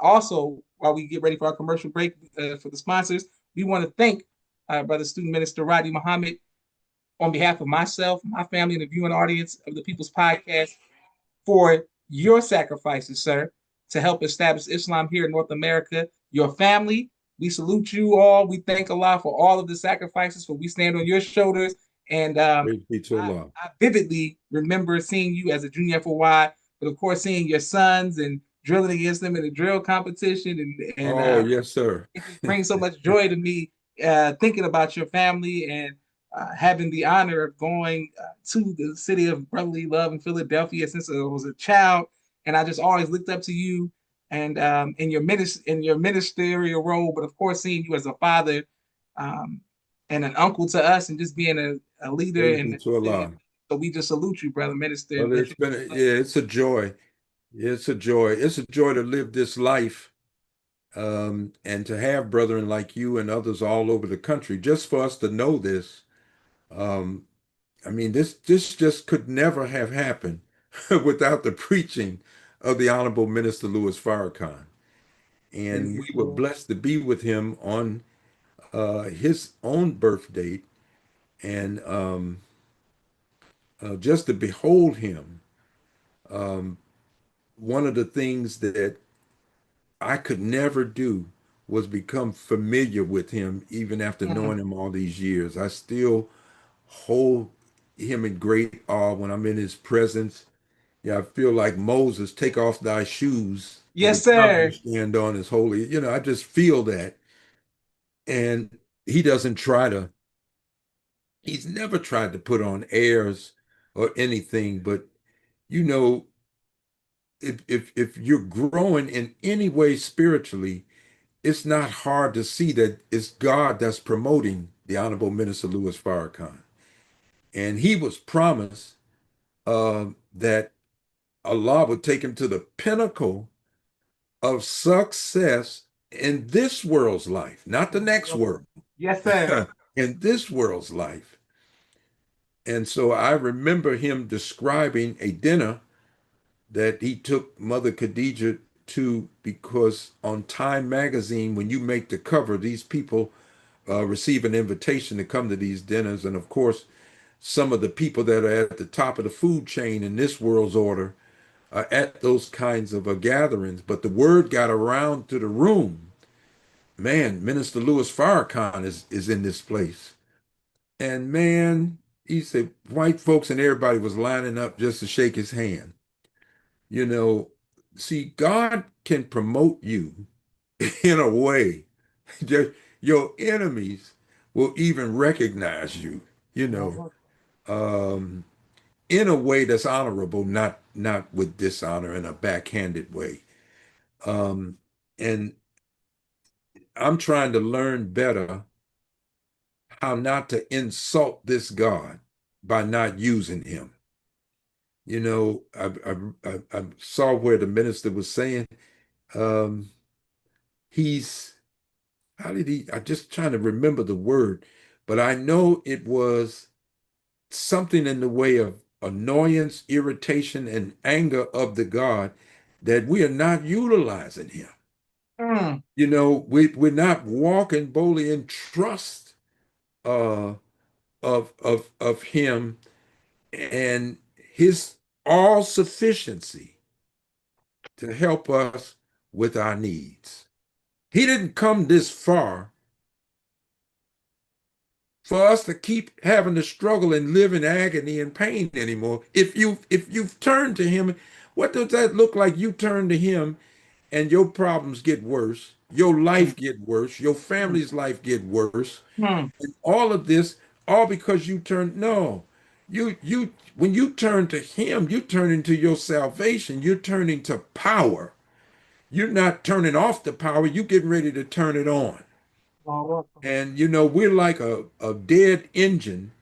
also, while we get ready for our commercial break for the sponsors, we want to thank Brother Student Minister Rodney Muhammad on behalf of myself, my family, and the viewing audience of the People's Podcast for your sacrifices, sir, to help establish Islam here in North America. Your family, we salute you all. We thank Allah for all of the sacrifices, for we stand on your shoulders. And Praise be to I, Allah. I vividly remember seeing you as a junior FOY, but of course, seeing your sons and drilling against them in the drill competition. And Oh, yes, sir. it just brings so much joy to me thinking about your family and having the honor of going to the city of brotherly love in Philadelphia since I was a child, and I just always looked up to you and in your ministerial role, but of course seeing you as a father um, and an uncle to us, and just being a leader. Praise be And to Allah. so we just salute you, brother minister. Well, it's been yeah, it's a joy. It's a joy. It's a joy to live this life, and to have brethren like you and others all over the country. Just for us to know this, um, I mean, this just could never have happened without the preaching of the Honorable Minister Louis Farrakhan. And we were blessed to be with him on his own birth date, and just to behold him. Um, One of the things that I could never do was become familiar with him, even after Mm. knowing him all these years. I still hold him in great awe when I'm in his presence. Yeah, I feel like Moses, take off thy shoes, for the Yes, ground you sir. stand on is holy. I just feel that. And he doesn't try to, he's never tried to put on airs or anything, but you know, if you're growing in any way spiritually, it's not hard to see that it's God that's promoting the Honorable Minister Louis Farrakhan. And he was promised that Allah would take him to the pinnacle of success in this world's life, not the next world, Yes, sir. in this world's life. And so I remember him describing a dinner that he took Mother Khadija to, because on Time magazine, when you make the cover, these people receive an invitation to come to these dinners. And of course, some of the people that are at the top of the food chain in this world's order are at those kinds of gatherings. But the word got around to the room. Man, Minister Louis Farrakhan is in this place. And man, he said white folks and everybody was lining up just to shake his hand. You know, see, God can promote you in a way just your enemies will even recognize you, you know, um, in a way that's honorable, not with dishonor in a backhanded way. Um, and I'm trying to learn better how not to insult this God by not using him. I saw where the minister was saying um, he's how did he? I'm just trying to remember the word, but I know it was something in the way of annoyance, irritation, and anger of the God that we are not utilizing him. Mm. We're not walking boldly in trust uh, of him and his all sufficiency to help us with our needs. He didn't come this far for us to keep having to struggle and live in agony and pain anymore. If you've turned to him, what does that look like? You turn to him and your problems get worse, your life get worse, your Mm. family's life get worse, Mm. and all of this, all because you turn no. You when you turn to him, you turn into your salvation, you're turning to power. You're not turning off the power, you're getting ready to turn it on. And we're like a dead engine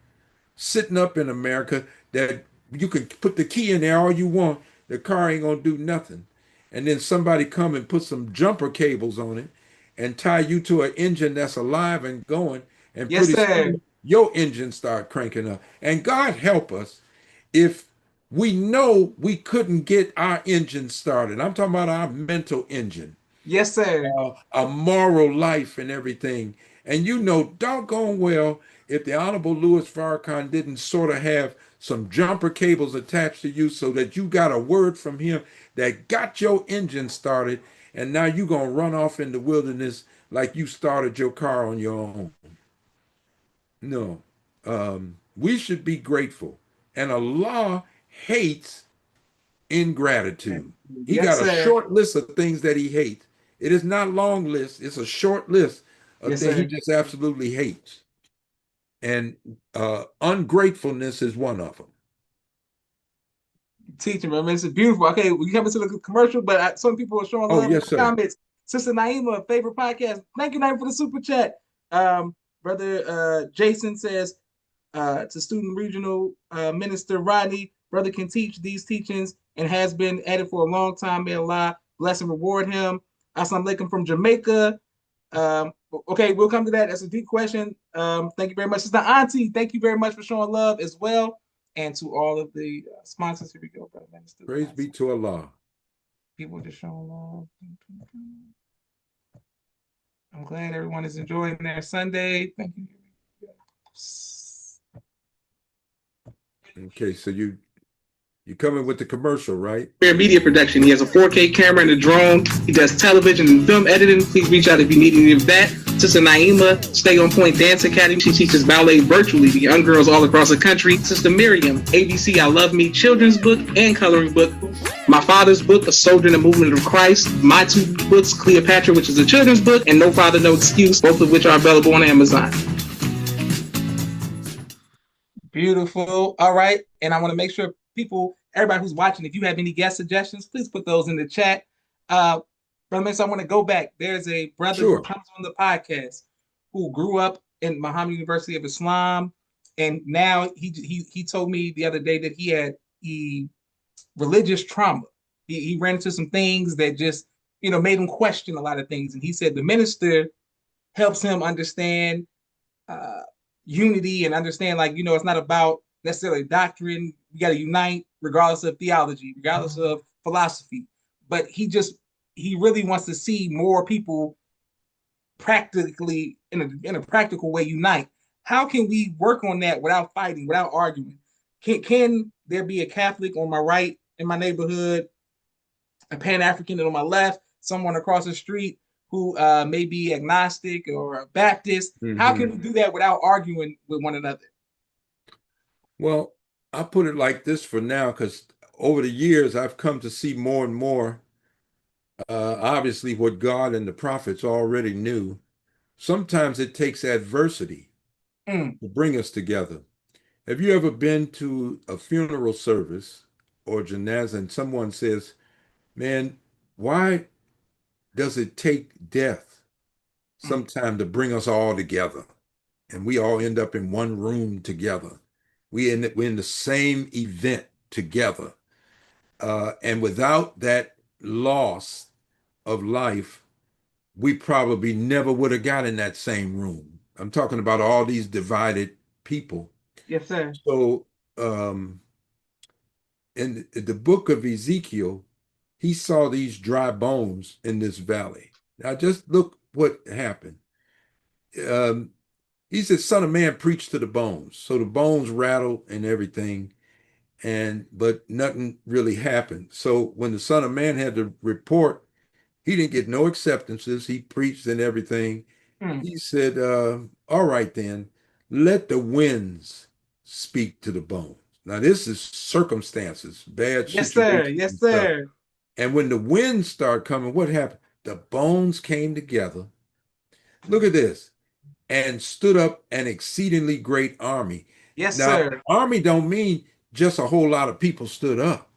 sitting up in America that you can put the key in there all you want. The car ain't gonna do nothing. And then somebody come and put some jumper cables on it and tie you to an engine that's alive and going, and Yes, pretty sir. soon your engine start cranking up. And God help us if we know we couldn't get our engine started. I'm talking about our mental engine, Yes, sir. a moral life and everything. And doggone well, if the Honorable Louis Farrakhan didn't sort of have some jumper cables attached to you so that you got a word from him that got your engine started, and now you're going to run off in the wilderness like you started your car on your own. No. We should be grateful. And Allah hates ingratitude. He Yes, got a sir. short list of things that he hates. It is not long list. It's a short list of Yes, things he sir. just absolutely hates. and ungratefulness is one of them. Teaching, man. It's beautiful. Okay, we come into the commercial, but some people are showing Oh, love in yes, the sir. comments. Sister Naima, favorite podcast. Thank you, Naima, for the super chat. Brother Jason says to student regional minister Rodney, brother can teach these teachings and has been at it for a long time. May Allah bless and reward him. Assalamu alaikum from Jamaica. Okay, we'll come to that. That's a deep question. Thank you very much. Sister Auntie, thank you very much for showing love as well. And to all of the sponsors, here we go, brother minister. Praise be to Allah. People just showing love. I'm glad everyone is enjoying their Sunday. Thank you. Okay, so you're coming with the commercial, right? Media production. He has a 4K camera and a drone. He does television and film editing. Please reach out if you need any of that. Sister Naima, Stay On Point Dance Academy. She teaches ballet virtually to young girls all across the country. Sister Miriam, ABC I Love Me children's book and coloring book. My father's book, A Soldier in the Movement of Christ. My two books, Cleopatra, which is a children's book, and No Father, No Excuse, both of which are available on Amazon. Beautiful. All right. And I want to make sure everybody who's watching, if you have any guest suggestions, please put those in the chat. Brother Mason, I want to go back. There's a brother who comes on the podcast who grew up in Muhammad University of Islam, and now he told me the other day that he had religious trauma. He ran into some things that just made him question a lot of things, and he said the minister helps him understand unity and understand, like, it's not about necessarily doctrine. We got to unite regardless of theology, regardless of philosophy. But he really wants to see more people practically in a practical way unite. How can we work on that without fighting, without arguing? Can there be a Catholic on my right in my neighborhood, a Pan-African on my left, someone across the street who may be agnostic or a Baptist? How can we do that without arguing with one another? Well, I put it like this for now, because over the years, I've come to see more and more, obviously, what God and the prophets already knew. Sometimes it takes adversity to bring us together. Have you ever been to a funeral service or janazah and someone says, man, why does it take death sometime to bring us all together? And we all end up in one room together. We're in the same event together. And without that loss of life, we probably never would have got in that same room. I'm talking about all these divided people. Yes, sir. So in the book of Ezekiel, he saw these dry bones in this valley. Now just look what happened. He said, Son of man, preach to the bones. So the bones rattled and everything, but nothing really happened. So when the Son of Man had to report, he didn't get no acceptances. He preached and everything. He said, all right then, let the winds speak to the bones. Now this is circumstances, bad Yes, situations. sir. Yes, sir. And when the winds start coming, what happened? The bones came together. Look at this. And stood up an exceedingly great army. Yes, now, sir. Army don't mean just a whole lot of people stood up.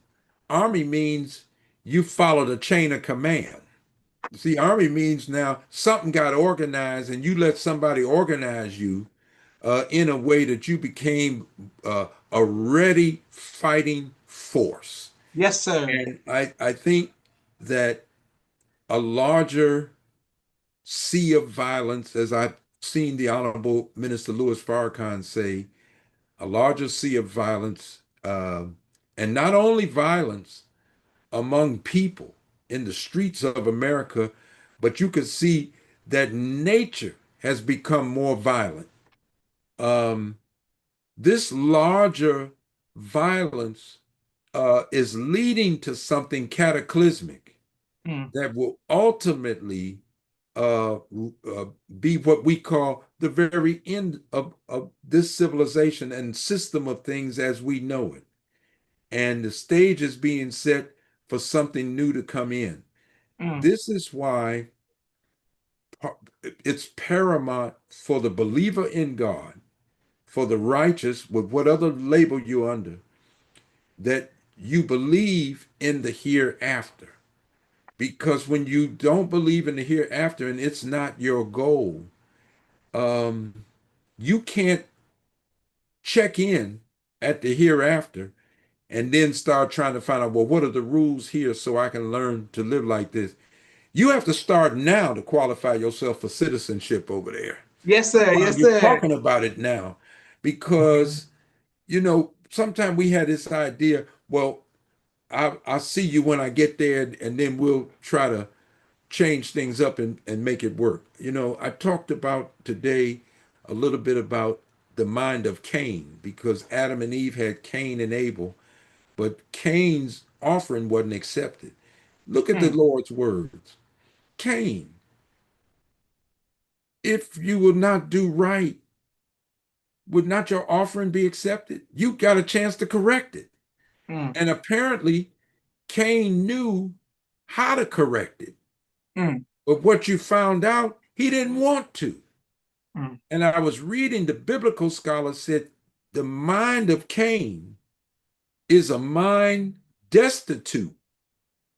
Army means you followed a chain of command. See, army means now something got organized and you let somebody organize you in a way that you became a ready fighting force. Yes, sir. And I think that a larger sea of violence, as I've seen the Honorable Minister Louis Farrakhan say, a larger sea of violence, and not only violence among people in the streets of America, but you can see that nature has become more violent. This larger violence is leading to something cataclysmic that will ultimately be what we call the very end of this civilization and system of things as we know it. And the stage is being set for something new to come in. This is why it's paramount for the believer in God for the righteous, with what other label you're under, that you believe in the hereafter. Because when you don't believe in the hereafter and it's not your goal, you can't check in at the hereafter and then start trying to find out, well, what are the rules here so I can learn to live like this? You have to start now to qualify yourself for citizenship over there. Yes, sir. While Yes, you're sir. talking about it now, because sometimes we had this idea, well, I'll see you when I get there, and then we'll try to change things up and make it work. I talked about today a little bit about the mind of Cain, because Adam and Eve had Cain and Abel, but Cain's offering wasn't accepted. Look at the Mm, Lord's words. Cain, if you will not do right, would not your offering be accepted? You got a chance to correct it. mm, And apparently, Cain knew how to correct it. mm, But what you found out, he didn't want to. mm, And I was reading, the biblical scholar said the mind of Cain is a mind destitute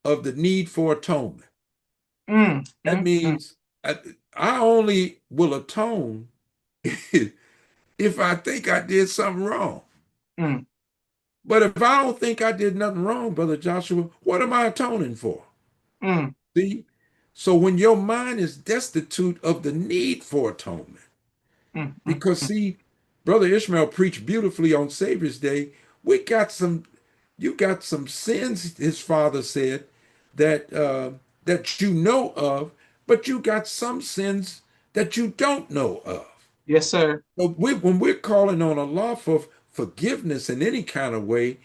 of the need for atonement. mm, That mm, mm, means I only will atone if I think I did something wrong. mm, But if I don't think I did nothing wrong, Brother Joshua, what am I atoning for? mm, See? So when your mind is destitute of the need for atonement, mm, mm, because mm. see, Brother Ishmael preached beautifully on Savior's Day. We got some, you got some sins, his father said, that you know of, but you got some sins that you don't know of. Yes, sir. So when we're calling on Allah for forgiveness in any kind of way,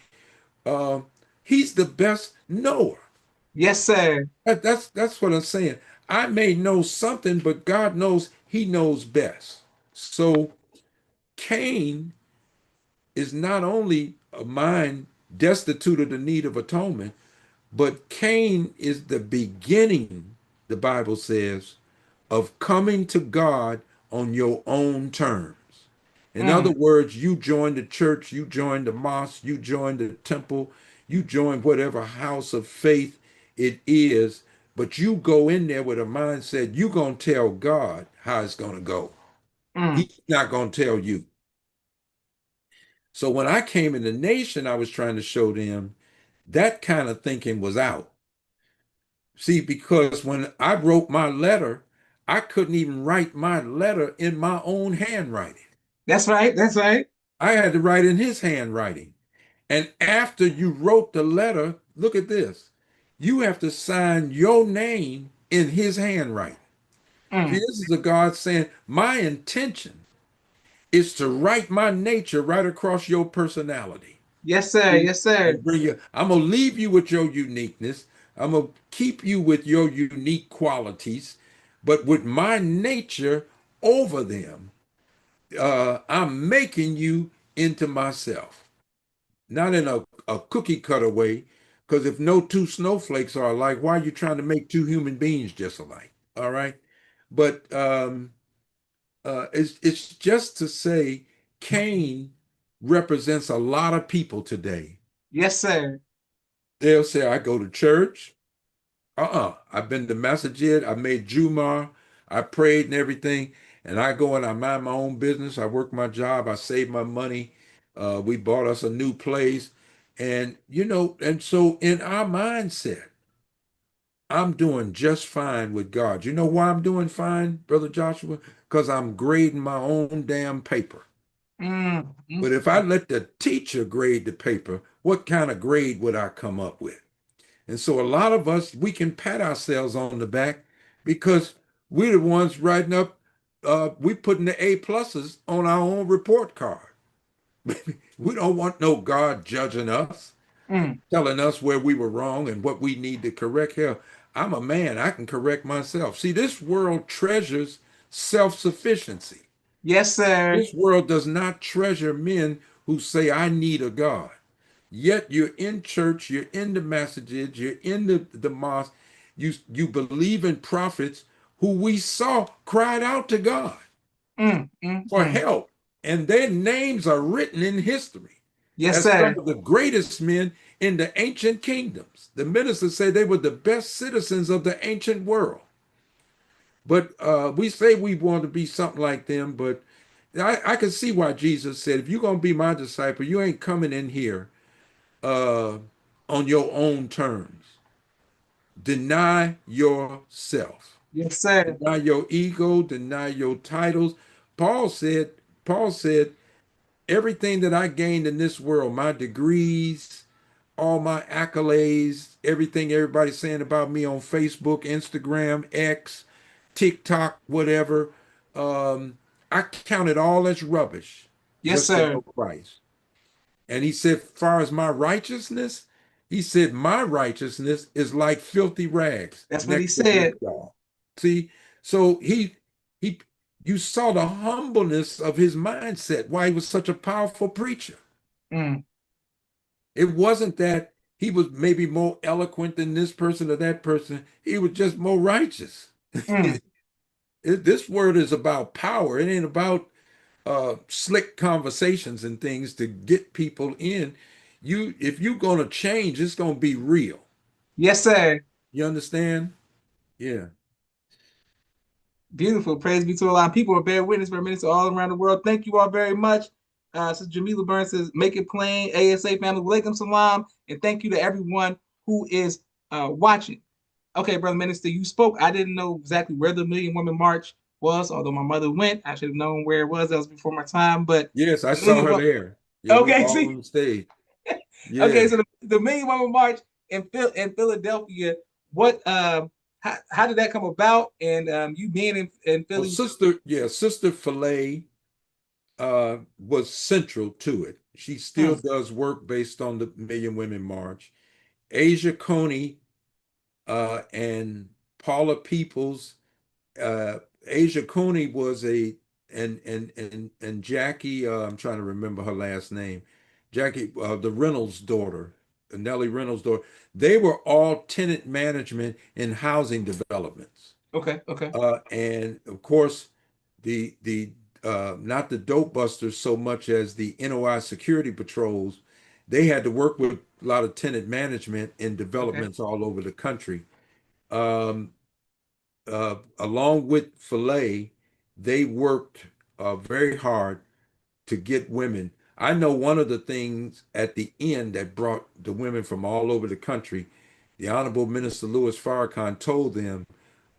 uh, He's the best knower. Yes, sir. That's what I'm saying. I may know something, but God knows He knows best. So Cain is not only a mind destitute of the need of atonement, but Cain is the beginning, the Bible says, of coming to God on your own terms. In other Mm, words, you join the church, you join the mosque, you join the temple, you join whatever house of faith it is, but you go in there with a mindset, you're going to tell God how it's going to go. mm. He's not going to tell you. So when I came in the nation, I was trying to show them that kind of thinking was out. See, because when I wrote my letter, I couldn't even write my letter in my own handwriting. That's right. That's right. I had to write in his handwriting. And after you wrote the letter, look at this. You have to sign your name in his handwriting. See, Mm. this is a God saying, my intention is to write my nature right across your personality. Yes, sir. Yes, sir. And bring you, I'm gonna leave you with your uniqueness. I'm gonna keep you with your unique qualities, but with my nature over them, I'm making you into myself. Not in a cookie cutter way, because if no two snowflakes are alike, why are you trying to make two human beings just alike? All right. But it's just to say Cain represents a lot of people today. Yes, sir. They'll say, I go to church. I've been to Masjid, I made Jumar, I prayed and everything, and I go and I mind my own business. I work my job, I save my money. We bought us a new place. And and so in our mindset, I'm doing just fine with God. You know why I'm doing fine, Brother Joshua? Because I'm grading my own damn paper. Mm, mm, But if I let the teacher grade the paper, what kind of grade would I come up with? And so a lot of us, we can pat ourselves on the back because we're the ones writing up, we putting the A pluses on our own report card. We don't want no God judging us, mm. telling us where we were wrong and what we need to correct. Hell, I'm a man, I can correct myself. See, this world treasures self-sufficiency. Yes, sir. This world does not treasure men who say, I need a God. Yet you're in church, you're in the messages, you're in the mosque, you believe in prophets who we saw cried out to God Mm, mm, for mm. help. and their names are written in history Yes, as some sir. of the greatest men in the ancient kingdoms. The ministers say they were the best citizens of the ancient world. But we say we want to be something like them, but I can see why Jesus said, if you're going to be my disciple, you ain't coming in here uh, on your own terms. Deny yourself. Yes, sir. Deny your ego, deny your titles. Paul said, Paul said, everything that I gained in this world, my degrees, all my accolades, everything everybody's saying about me on Facebook, Instagram, X, TikTok, whatever, um, I count it all as rubbish Yes, just to sir. know Christ. And he said, far as my righteousness, he said, my righteousness is like filthy rags That's what he next to his said. God. See, so he, you saw the humbleness of his mindset, why he was such a powerful preacher. Mm, It wasn't that he was maybe more eloquent than this person or that person. He was just more righteous. mm. This word is about power. It ain't about slick conversations and things to get people in. If you're gonna change, it's gonna be real. Yes, sir. You understand? Yeah. Beautiful. Praise be to Allah. People are bear witness for ministers all around the world. Thank you all very much. Sister Jamila Burns says, make it plain. ASA family, walaikum salam. And thank you to everyone who is watching. Okay, Brother Minister, you spoke. I didn't know exactly where the Million Woman March was, although my mother went. I should have known where it was. That was before my time. But Yes, I the saw Million her Woman. there. Yeah, we were Okay, all see. on the stage. Okay, Yeah. so the Million Woman March in Philadelphia. What how did that come about? And you being in Well, Philly. Sister Filet was central to it. She still Mm, does work based on the Million Women March. Asia Coney and Paula Peoples. Uh, Asia Coney was a and Jackie. I'm trying to remember her last name. Jackie, the Reynolds daughter, Nellie Reynolds' daughter. They were all tenant management in housing developments. okay, okay, And of course, the not the dope busters so much as the NOI security patrols, they had to work with a lot of tenant management in okay. developments all over the country. Um, Along with Filet, they worked very hard to get women. I know one of the things at the end that brought the women from all over the country, the Honorable Minister Louis Farrakhan told them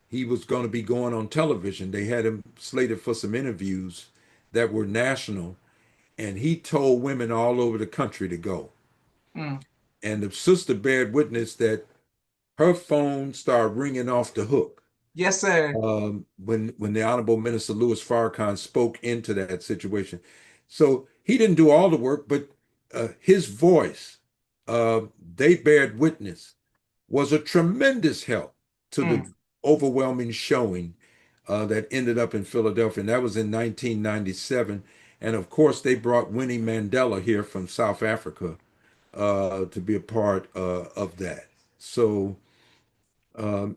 he was going to be going on television. They had him slated for some interviews that were national, and he told women all over the country to go. Mm. And the sister bared witness that her phone started ringing off the hook Yes, sir. when the Honorable Minister Louis Farrakhan spoke into that situation. So he didn't do all the work, but his voice, uh, they bared witness, was a tremendous help to the Mm. overwhelming showing that ended up in Philadelphia. And that was in 1997. And of course, they brought Winnie Mandela here from South Africa to be a part of that. So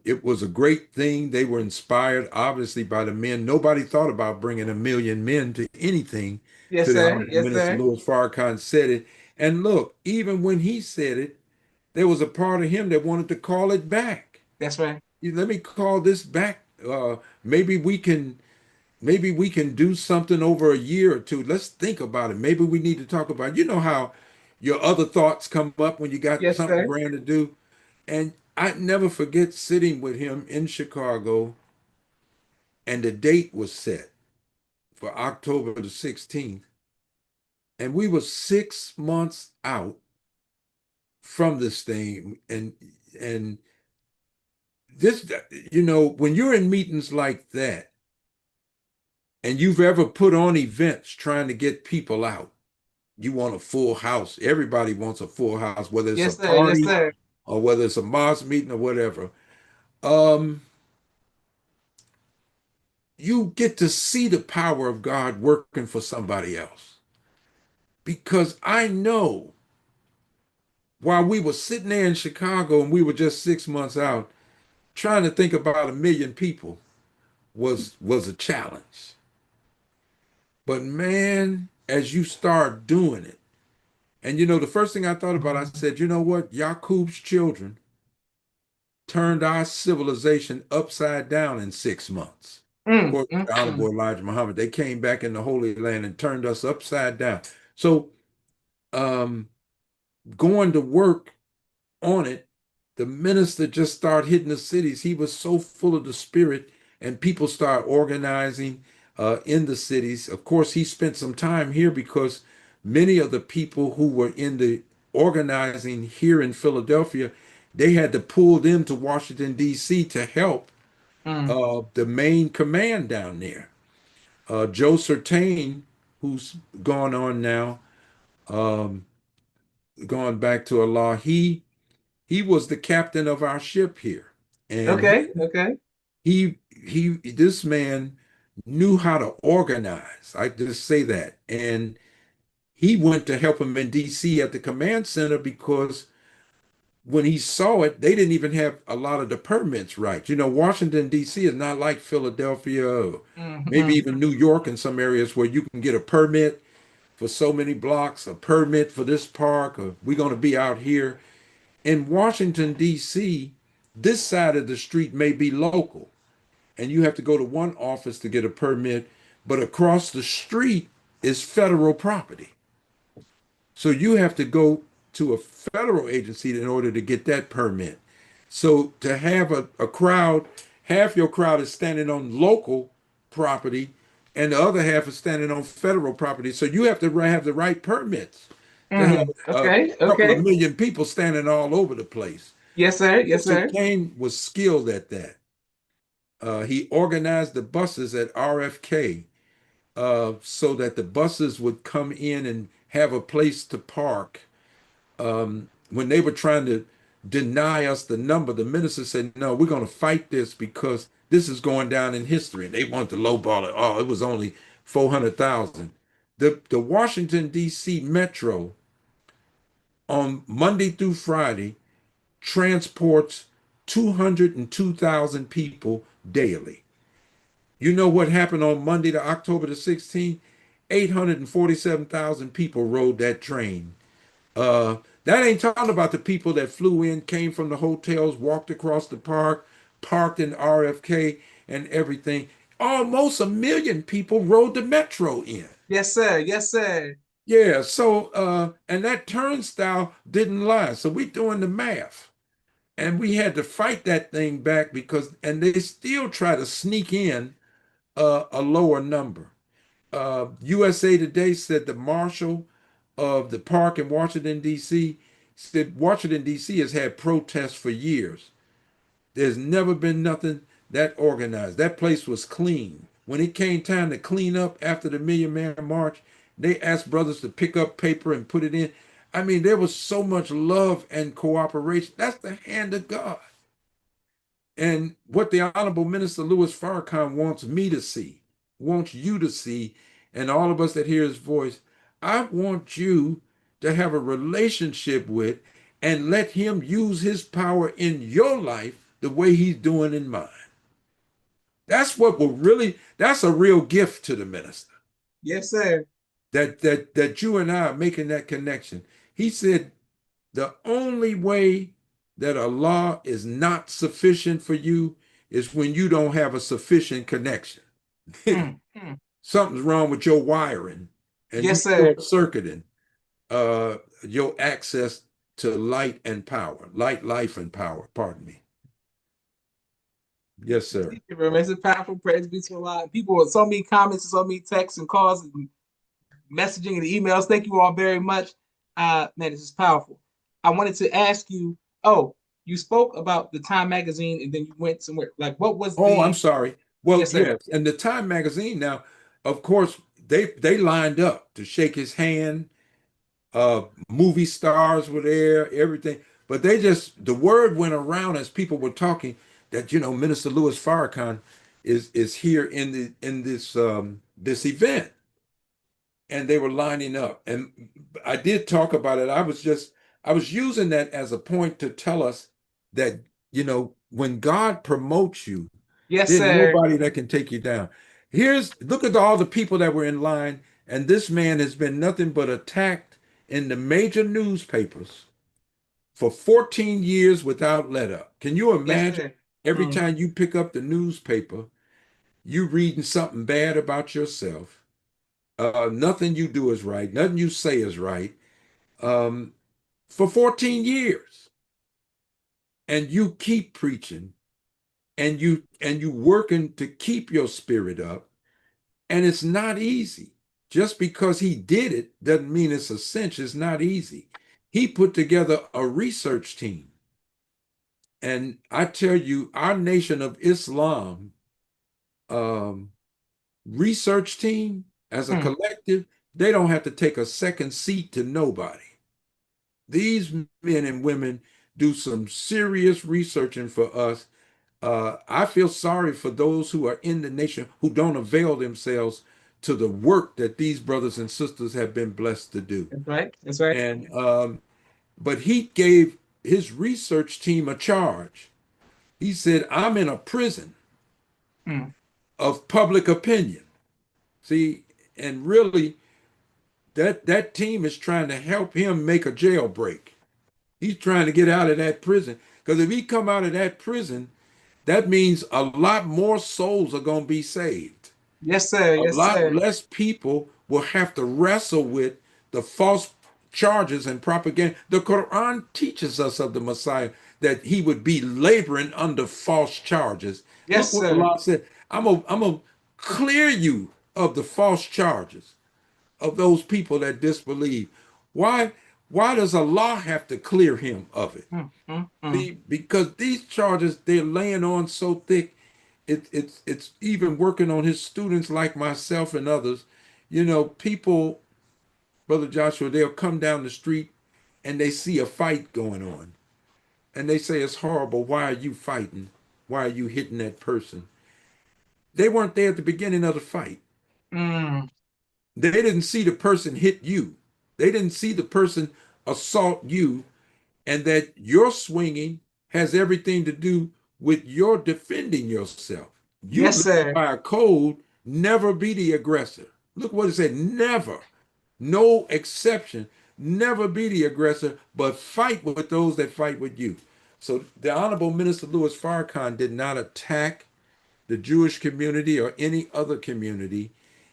it was a great thing. They were inspired, obviously, by the men. Nobody thought about bringing 1 million men to anything Yes, to the sir. Honorable Yes, Minister sir. Louis Farrakhan said it. And look, even when he said it, there was a part of him that wanted to call it back. That's right. Let me call this back. Maybe we can do something over a year or two. Let's think about it. Maybe we need to talk about it. You know how your other thoughts come up when you got Yes, something sir. grand to do. And I never forget sitting with him in Chicago, and the date was set for October the 16th. And we were 6 months out from this thing. And this, when you're in meetings like that, and you've ever put on events trying to get people out, you want a full house. Everybody wants a full house, whether it's a Yes, sir. Yes, party sir. or whether it's a mosque meeting or whatever. Um, you get to see the power of God working for somebody else. Because I know while we were sitting there in Chicago and we were just 6 months out, trying to think about 1 million people was a challenge. But man, as you start doing it, and the first thing I thought about, I said, you know what? Yacub's children turned our civilization upside down in 6 months. Of Mm, course, mm, the mm. Honorable Elijah Muhammad, they came back in the Holy Land and turned us upside down. So, um, going to work on it, the minister just started hitting the cities. He was so full of the spirit, and people start organizing in the cities. Of course, he spent some time here because many of the people who were in the organizing here in Philadelphia, they had to pull them to Washington, D.C. to help Mm. the main command down there. Joe Certain, who's gone on now, um, gone back to Allah, he was the captain of our ship here, and Okay, okay. this man knew how to organize. I just say that, and he went to help him in D.C. at the command center because when he saw it, they didn't even have a lot of the permits right. Washington D.C. is not like Philadelphia, or maybe Mm-hmm. even New York in some areas where you can get a permit for so many blocks, a permit for this park, or we're going to be out here. In Washington, D.C., this side of the street may be local, and you have to go to one office to get a permit, but across the street is federal property. So you have to go to a federal agency in order to get that permit. So to have a crowd, half your crowd is standing on local property, and the other half is standing on federal property. So you have to have the right permits to have Mm. a Okay, couple of okay. million people standing all over the place. Yes, sir. Yes, Mr. sir. Kane was skilled at that. He organized the buses at RFK so that the buses would come in and have a place to park. When they were trying to deny us the number, the minister said, "No, we're going to fight this because this is going down in history." And they wanted to lowball it. Oh, it was only 400,000. The Washington D.C. Metro on Monday through Friday transports 202,000 people daily. You know what happened on Monday to October the 16th? 847,000 people rode that train. Uh, that ain't talking about the people that flew in, came from the hotels, walked across the park, parked in RFK and everything. Almost a million people rode the metro in. Yes, sir. Yes, sir. Yeah, so and that turnstile didn't lie. So we doing the math. And we had to fight that thing back because and they still try to sneak in a lower number. USA Today said the marshal of the park in Washington, D.C. said Washington, D.C. has had protests for years. There's never been nothing that organized. That place was clean. When it came time to clean up after the Million Man March, they asked brothers to pick up paper and put it in. I mean, there was so much love and cooperation. That's the hand of God. And what the Honorable Minister Louis Farrakhan wants me to see, wants you to see, and all of us that hear his voice, I want you to have a relationship with and let him use his power in your life the way he's doing in mine. That's a real gift to the minister. Yes, sir. That you and I are making that connection. He said the only way that Allah is not sufficient for you is when you don't have a sufficient connection. Mm, mm. Something's wrong with your wiring and you Yes, sir. short circuiting your access to light and power, light, life, and power. Pardon me. Yes, sir. It's a powerful praise be to Allah. People with so many comments, so many texts and calls and messaging and emails. Thank you all very much. Man, this is powerful. I wanted to ask you, oh, you spoke about the Time magazine and then you went somewhere. Like, what was Oh, I'm the, sorry. Well, yes, sir. yes, and the Time magazine now, of course, they lined up to shake his hand. Movie stars were there, everything. But the word went around as people were talking that Minister Louis Farrakhan is here in this event, and they were lining up. And I did talk about it. I was using that as a point to tell us that when God promotes you, Yes, there's sir. nobody that can take you down. Look at all the people that were in line, and this man has been nothing but attacked in the major newspapers for 14 years without let up. Can you Yes, imagine sir. every Mm. time you pick up the newspaper, you reading something bad about yourself? Nothing you do is right, nothing you say is right. Um, for 14 years, and you keep preaching, and you working to keep your spirit up, and it's not easy. Just because he did it doesn't mean it's a cinch. It's not easy. He put together a research team. And I tell you, our Nation of Islam um, research team, as a Mm. collective, they don't have to take a second seat to nobody. These men and women do some serious researching for us. I feel sorry for those who are in the nation who don't avail themselves to the work that these brothers and sisters have been blessed to do. That's right. That's right. And but he gave his research team a charge. He said, "I'm in a prison Mm. of public opinion." See, and really, that team is trying to help him make a jailbreak. He's trying to get out of that prison because if he come out of that prison, that means a lot more souls are going to be saved. Yes, sir. A Yes, lot sir. less people will have to wrestle with the false charges and propaganda. The Quran teaches us of the Messiah that he would be laboring under false charges. Look Yes, what sir. Allah said. I'm gonna clear you of the false charges of those people that disbelieve. Why? Why does Allah have to clear him of it? Mm. Mm. Mm. See, because these charges they're laying on so thick, it's even working on his students like myself and others. People, Brother Joshua, they'll come down the street and they see a fight going on, and they say it's horrible. Why are you fighting? Why are you hitting that person? They weren't there at the beginning of the fight. Mm. They didn't see the person hit you. They didn't see the person assault you, and that your swinging has everything to do with your defending yourself. You Yes, live sir. by a code, never be the aggressor. Look what it said, never, no exception, never be the aggressor, but fight with those that fight with you. So the Honorable Minister Louis Farrakhan did not attack the Jewish community or any other community.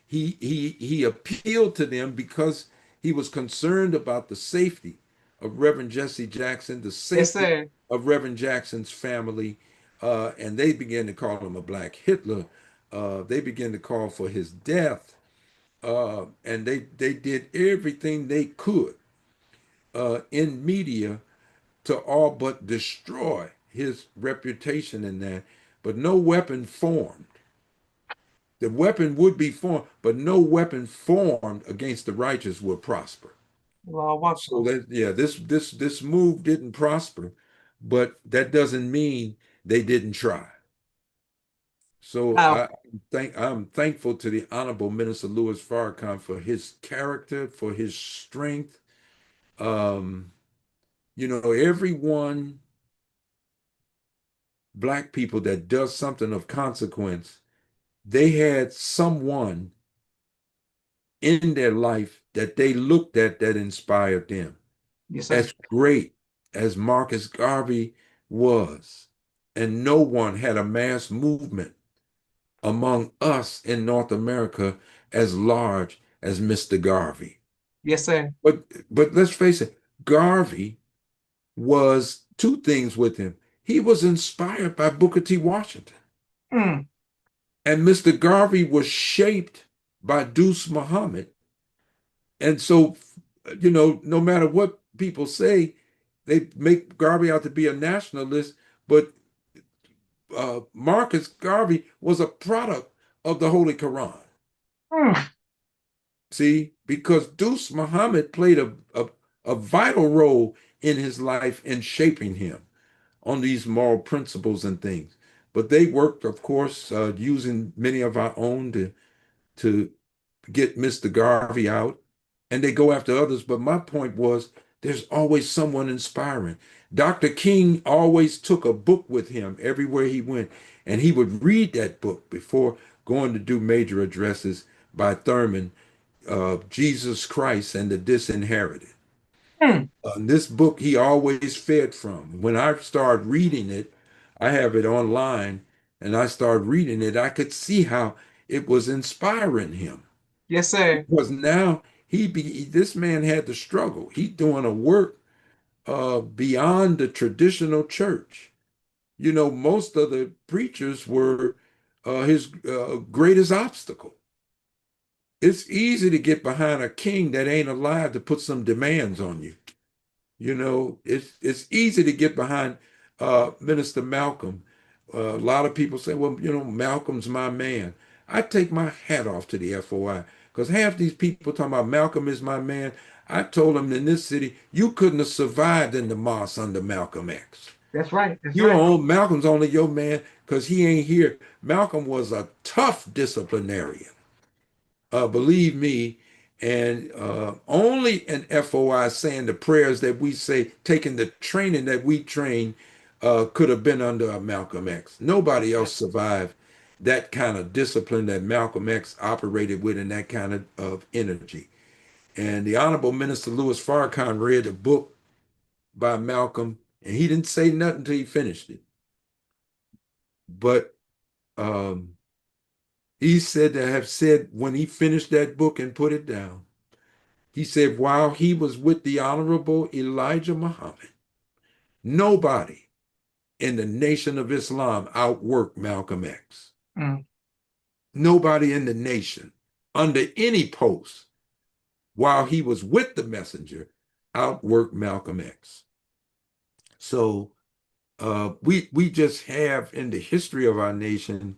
He appealed to them because he was concerned about the safety of Reverend Jesse Jackson, the Yes, safety sir. of Reverend Jackson's family, and they began to call him a black Hitler. They began to call for his death, and they did everything they could in media to all but destroy his reputation in that. But no weapon formed. The weapon would be formed, but no weapon formed against the righteous will prosper. Allahu So Akbar. that yeah, this move didn't prosper, but that doesn't mean they didn't try. So Wow. I'm thankful to the Honorable Minister Louis Farrakhan for his character, for his strength. Um, everyone, black people that does something of consequence, they had someone in their life that they looked at that inspired them. Yes, sir. As great as Marcus Garvey was, and no one had a mass movement among us in North America as large as Mr. Garvey. Yes, sir. But let's face it, Garvey was two things with him. He was inspired by Booker T. Washington. Mm. And Mr. Garvey was shaped by Deuce Muhammad. And so, no matter what people say, they make Garvey out to be a nationalist, but Marcus Garvey was a product of the Holy Quran. Mm. See, because Deuce Muhammad played a vital role in his life in shaping him on these moral principles and things. But they worked, of course, using many of our own to get Mr. Garvey out, and they go after others. But my point was, there's always someone inspiring. Dr. King always took a book with him everywhere he went, and he would read that book before going to do major addresses by Thurman, Jesus Christ and the Disinherited. Mm. This book he always fed from. When I started reading it, I have it online, and I started reading it, I could see how it was inspiring him. Yes, sir. Because now this man had to struggle. He's doing a work beyond the traditional church. You know, most of the preachers were his greatest obstacle. It's easy to get behind a king that ain't alive to put some demands on you. You know, it's easy to get behind Minister Malcolm. A lot of people say, well, you know, Malcolm's my man. I take my hat off to the FOI because half these people talking about Malcolm is my man. I told them in this city, you couldn't have survived in the mosque under Malcolm X. That's right. That's You right. know, Malcolm's only your man because he ain't here. Malcolm was a tough disciplinarian, believe me, and only an FOI saying the prayers that we say, taking the training that we train, could have been under a Malcolm X. Nobody else survived that kind of discipline that Malcolm X operated with and that kind of energy. And the Honorable Minister Louis Farrakhan read a book by Malcolm, and he didn't say nothing until he finished it. But um, he said to have said when he finished that book and put it down, he said, while he was with the Honorable Elijah Muhammad, nobody in the Nation of Islam outworked Malcolm X. Mm. Nobody in the nation, under any post, while he was with the messenger, outworked Malcolm X. So we just have in the history of our nation,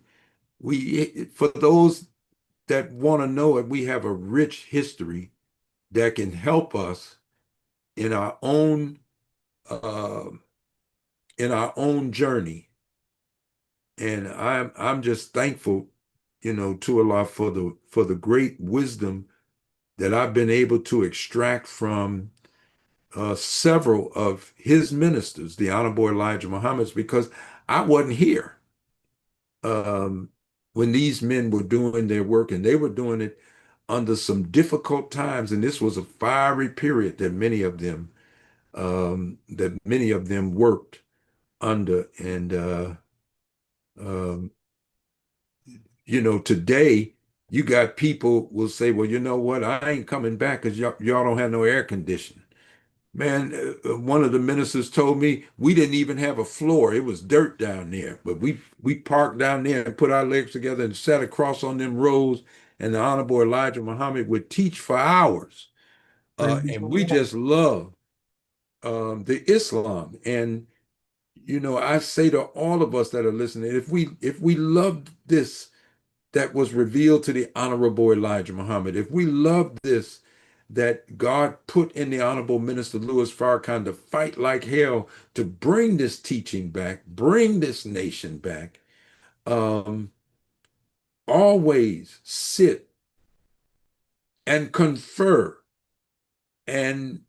for those that want to know it, we have a rich history that can help us in our own uh, journey. And I'm just thankful, you know, to Allah for the great wisdom that I've been able to extract from several of his ministers, the Honorable Elijah Muhammad's, because I wasn't here um, when these men were doing their work, and they were doing it under some difficult times, and this was a fiery period that many of them worked under. And um, you know, today you got people will say, well, you know what, I ain't coming back because y'all don't have no air conditioning. Man, one of the ministers told me we didn't even have a floor. It was dirt down there. But we parked down there and put our legs together and sat across on them rows, and the Honorable Elijah Muhammad would teach for hours. Praise be to And we Allah. just love the Islam. And you know, I say to all of us that are listening, if we love this that was revealed to the Honorable Elijah Muhammad, if we love this that God put in the Honorable Minister Louis Farrakhan to fight like hell to bring this teaching back, bring this nation back, um, always sit and confer and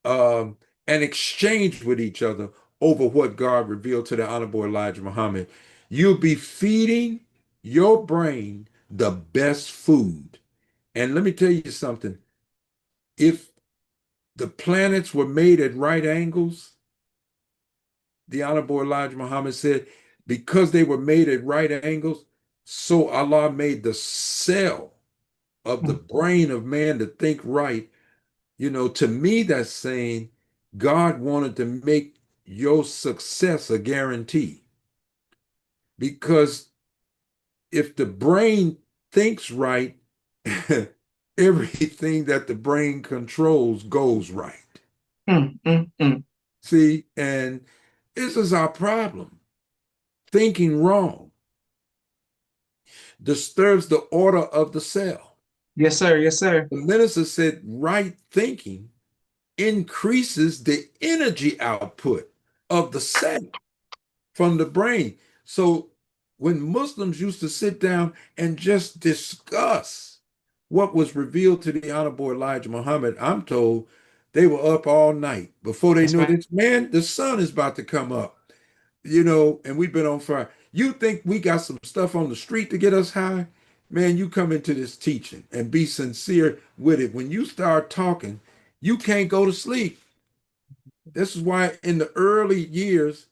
um, and exchange with each other over what God revealed to the Honorable Elijah Muhammad. You'll be feeding your brain the best food. And let me tell you something. If the planets were made at right angles, the Honorable Elijah Muhammad said, because they were made at right angles, so Allah made the cell of the Mm. brain of man to think right. You know, to me, that's saying God wanted to make your success a guarantee. Because if the brain thinks right, everything that the brain controls goes right. Mm. Mm. Mm. See, and this is our problem. Thinking wrong disturbs the order of the cell. Yes, sir. Yes, sir. The minister said right thinking increases the energy output of the cell from the brain. So when Muslims used to sit down and just discuss what was revealed to the Honorable Elijah Muhammad, I'm told they were up all night. Before they That's knew right. this, man, the sun is about to come up, you know, and we've been on fire. You think we got some stuff on the street to get us high? Man, you come into this teaching and be sincere with it. When you start talking, you can't go to sleep. This is why in the early years,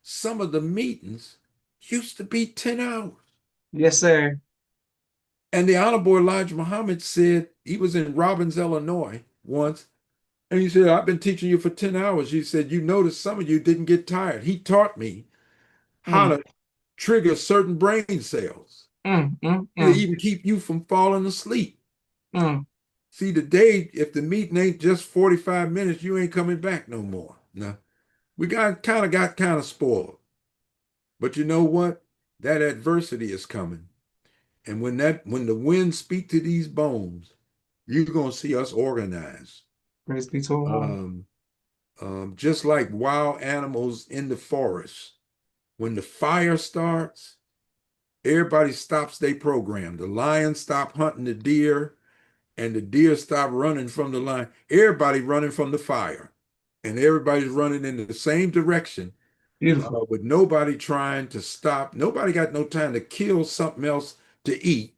some of the meetings used to be 10 hours. Yes, sir. And the Honorable Elijah Muhammad said he was in Robbins, Illinois once, and he said, I've been teaching you for 10 hours. He said, you notice some of you didn't get tired. He taught me how Mm, to trigger certain brain cells to mm, even keep you from falling asleep. mm. See, today, if the meeting ain't just 45 minutes, you ain't coming back no more. No, we got kind of spoiled. But you know what? That adversity is coming. And when the winds speak to these bones, you're gonna see us organized. Praise be to Allah. Um, just like wild animals in the forest. When the fire starts, everybody stops their program. The lions stop hunting the deer, and the deer stop running from the lion. Everybody running from the fire, and everybody's running in the same direction, Beautiful. with nobody trying to stop. Nobody got no time to kill something else to eat.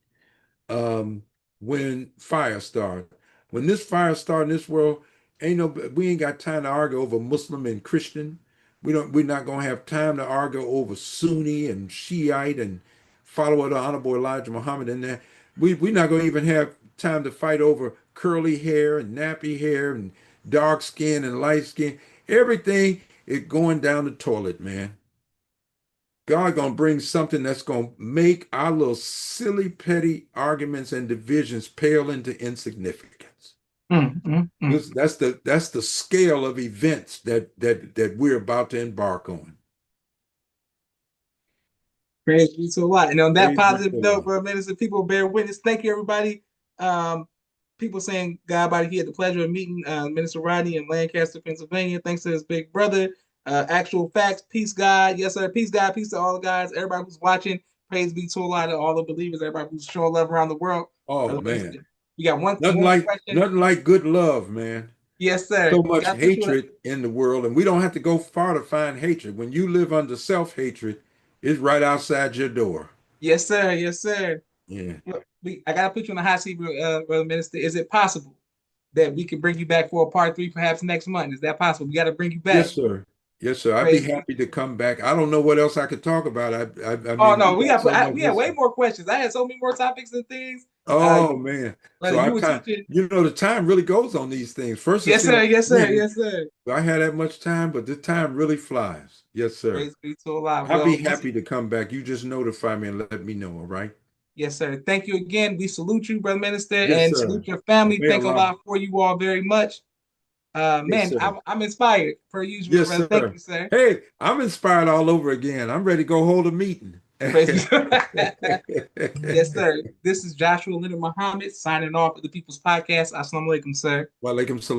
um, when fire started. When this fire started in this world, we ain't got time to argue over Muslim and Christian. We're not gonna have time to argue over Sunni and Shiite and follower the Honorable Elijah Muhammad in there. We're not gonna even have time to fight over curly hair and nappy hair and dark skin and light skin. Everything is going down the toilet, man. God gonna bring something that's gonna make our little silly petty arguments and divisions pale into insignificance. That's the scale of events that we're about to embark on. Praise be to Allah. And on that Praise be positive to note, Allah. bro, minister, people bear witness. Thank you, everybody. People saying God about he had the pleasure of meeting Minister Rodney in Lancaster, Pennsylvania. Thanks to his big brother. Actual facts, peace, God. Yes, sir. Peace, God. Peace to all the guys. Everybody who's watching. Praise be to Allah to all the believers. Everybody who's showing love around the world. Oh Brother man, Minister, you got one nothing more like question? nothing like good love, man. Yes, sir. So much Got to put you in hatred in the world, and we don't have to go far to find hatred. When you live under self-hatred, it's right outside your door. Yes, sir. Yes, sir. Yeah. I got to put you on the hot seat, Brother Minister. Is it possible that we can bring you back for a part 3 perhaps next month? Is that possible? We got to bring you back. Yes, sir. Yes, sir. I'd be Praise be. happy to come back. I don't know what else I could talk about. I Oh mean, we no, got so much we had way history. more questions. I had so many more topics and things. Uh, Oh man. Brother, So you our were time, teaching. the time really goes on these things. First it Yes, seemed sir. like Yes, a sir. minute. Yes, sir. I had that much time, but the time really flies. Yes, sir. Praise be to Allah. I'll be Well, listen. happy to come back. You just notify me and let me know, all right? Yes, sir. Thank you again. We salute you, Brother Minister, Yes, and sir. salute your family. May Thank Allah. Allah for you all very much. Yes, Man, sir. I'm inspired per usual, Yes, brother. Thank sir. you, sir. Hey, I'm inspired all over again. I'm ready to go hold a meeting. Praise be. Yes, sir. This is Joshua Leonard Muhammad signing off of the People's Podcast. Assalamu alaikum, sir. Walaikum salam.